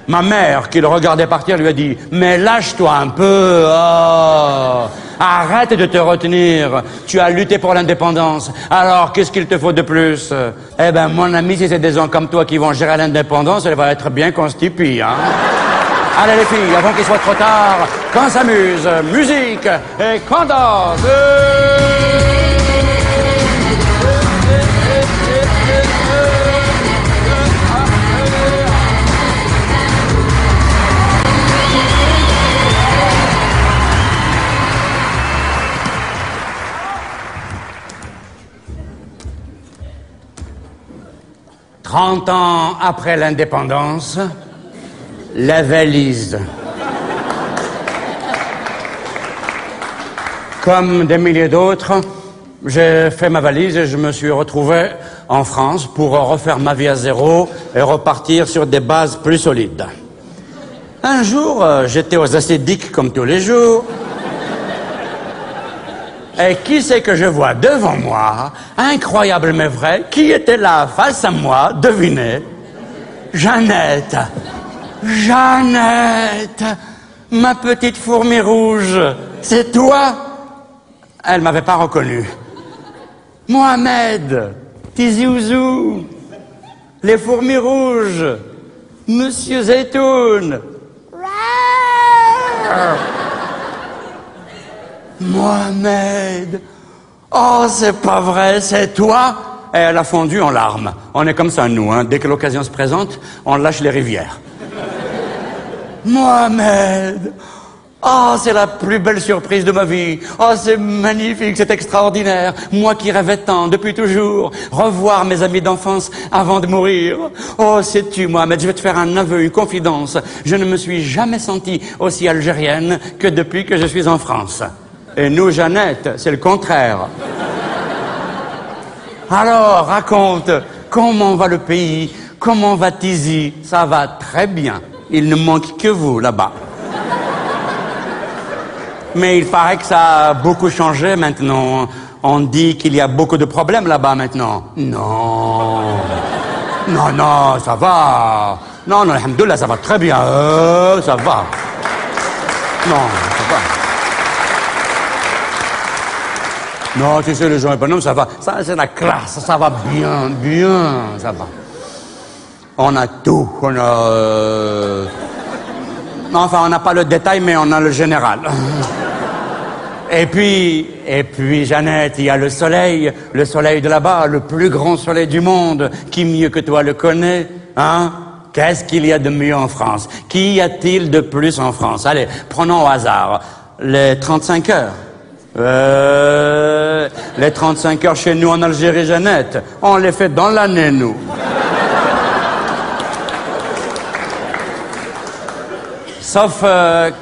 S1: Ma mère, qui le regardait partir, lui a dit « Mais lâche-toi un peu, oh. Arrête de te retenir. Tu as lutté pour l'indépendance. Alors, qu'est-ce qu'il te faut de plus? Eh ben, mon ami, si c'est des gens comme toi qui vont gérer l'indépendance, elle va être bien constipée, hein. Allez les filles, avant qu'il soit trop tard, qu'on s'amuse, musique et qu'on danse. 30 ans après l'indépendance, la valise. Comme des milliers d'autres, j'ai fait ma valise et je me suis retrouvé en France pour refaire ma vie à zéro et repartir sur des bases plus solides. Un jour, j'étais aux Acédiques comme tous les jours. Et qui c'est que je vois devant moi? Incroyable mais vrai, qui était là face à moi? Devinez. Jeannette. Jeannette, ma petite fourmi rouge, c'est toi? Elle m'avait pas reconnu. Mohamed, Tizi Ouzou, les fourmis rouges, Monsieur Zeytoun. Mohamed, oh c'est pas vrai, c'est toi? Et elle a fondu en larmes. On est comme ça nous, hein. Dès que l'occasion se présente, on lâche les rivières. Mohamed, oh c'est la plus belle surprise de ma vie. Oh c'est magnifique, c'est extraordinaire. Moi qui rêvais tant depuis toujours, revoir mes amis d'enfance avant de mourir. Oh sais-tu Mohamed, je vais te faire un aveu, une confidence. Je ne me suis jamais sentie aussi algérienne que depuis que je suis en France. Et nous, Jeannette, c'est le contraire. Alors, raconte, comment va le pays? Comment va Tizi? Ça va très bien. Il ne manque que vous, là-bas. Mais il paraît que ça a beaucoup changé maintenant. On dit qu'il y a beaucoup de problèmes là-bas maintenant. Non. Non, non, ça va. Non, non, alhamdoulilah, ça va très bien. Ça va. Non, ça va. Non, tu sais, les gens économes, ça va. Ça, c'est la classe. Ça va bien, bien. Ça va. On a tout. On a... Enfin, on n'a pas le détail, mais on a le général. Et puis, Jeannette, il y a le soleil de là-bas, le plus grand soleil du monde. Qui mieux que toi le connaît, hein? Qu'est-ce qu'il y a de mieux en France? Qu'y a-t-il de plus en France? Allez, prenons au hasard. Les 35 heures. Les 35 heures chez nous en Algérie, Jeannette, on les fait dans l'année, nous. Sauf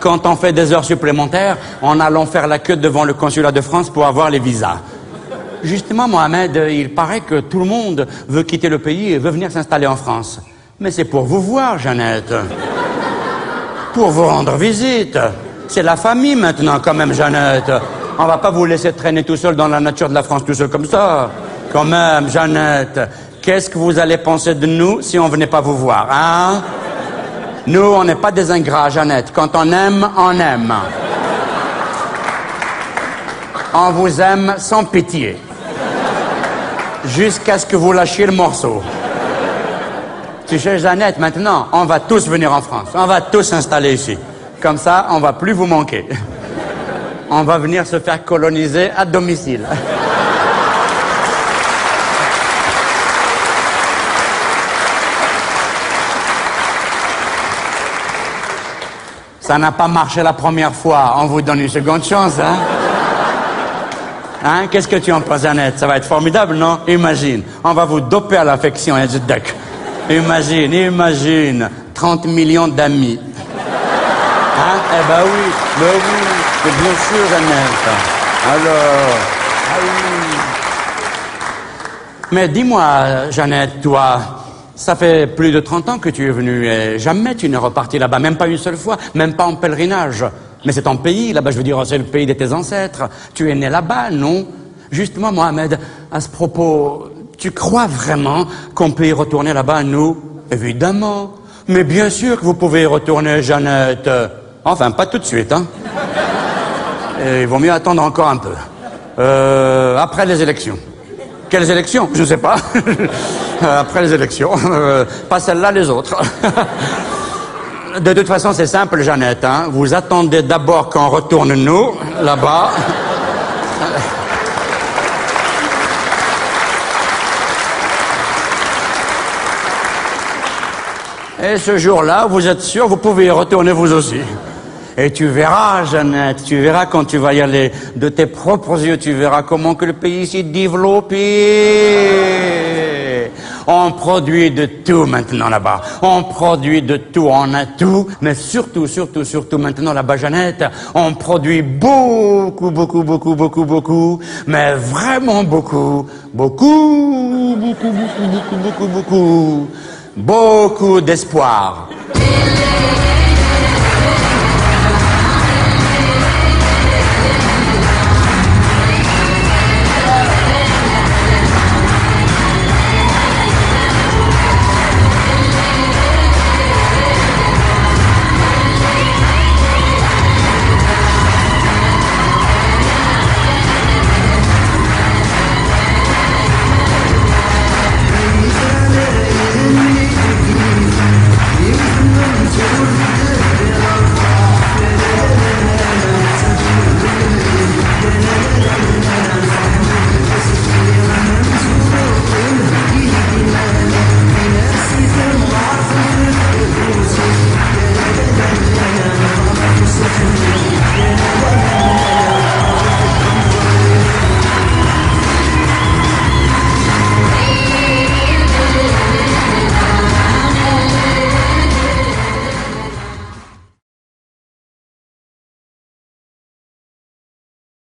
S1: quand on fait des heures supplémentaires en allant faire la queue devant le consulat de France pour avoir les visas. Justement, Mohamed, il paraît que tout le monde veut quitter le pays et veut venir s'installer en France. Mais c'est pour vous voir, Jeannette. Pour vous rendre visite. C'est la famille maintenant, quand même, Jeannette. On va pas vous laisser traîner tout seul dans la nature de la France, tout seul comme ça. Quand même, Jeannette, qu'est-ce que vous allez penser de nous si on venait pas vous voir, hein? Nous, on n'est pas des ingrats, Jeannette. Quand on aime, on aime. On vous aime sans pitié. Jusqu'à ce que vous lâchiez le morceau. Tu sais, Jeannette, maintenant, on va tous venir en France. On va tous s'installer ici. Comme ça, on va plus vous manquer. On va venir se faire coloniser à domicile. Ça n'a pas marché la première fois. On vous donne une seconde chance, hein? Hein? Qu'est-ce que tu en penses, Jeannette? Ça va être formidable, non? Imagine. On va vous doper à l'affection, hein, Imagine. 30 millions d'amis. Hein? Eh ben oui, c'est bien sûr, Jeannette. Alors, ah oui. Mais dis-moi, Jeannette, toi, ça fait plus de 30 ans que tu es venue et jamais tu n'es reparti là-bas, même pas une seule fois, même pas en pèlerinage. Mais c'est ton pays, là-bas, je veux dire, c'est le pays de tes ancêtres. Tu es né là-bas, non? Justement, Mohamed, à ce propos, tu crois vraiment qu'on peut y retourner là-bas, nous? Évidemment. Mais bien sûr que vous pouvez y retourner, Jeannette. Enfin, pas tout de suite, hein. il vaut mieux attendre encore un peu. Après les élections. Quelles élections? Je ne sais pas. Après les élections. Pas celles-là, les autres. De toute façon, c'est simple, Jeannette. Hein. Vous attendez d'abord qu'on retourne nous, là-bas. Et ce jour-là, vous êtes sûr, vous pouvez y retourner vous aussi. Et tu verras, Jeannette, tu verras quand tu vas y aller de tes propres yeux, tu verras comment que le pays s'est développé. On produit de tout maintenant là-bas. On produit de tout, on a tout. Mais surtout, surtout, surtout maintenant là-bas, Jeannette, on produit beaucoup, beaucoup, beaucoup, beaucoup, beaucoup. Mais vraiment beaucoup. Beaucoup, beaucoup, beaucoup, beaucoup, beaucoup, beaucoup. Beaucoup d'espoir.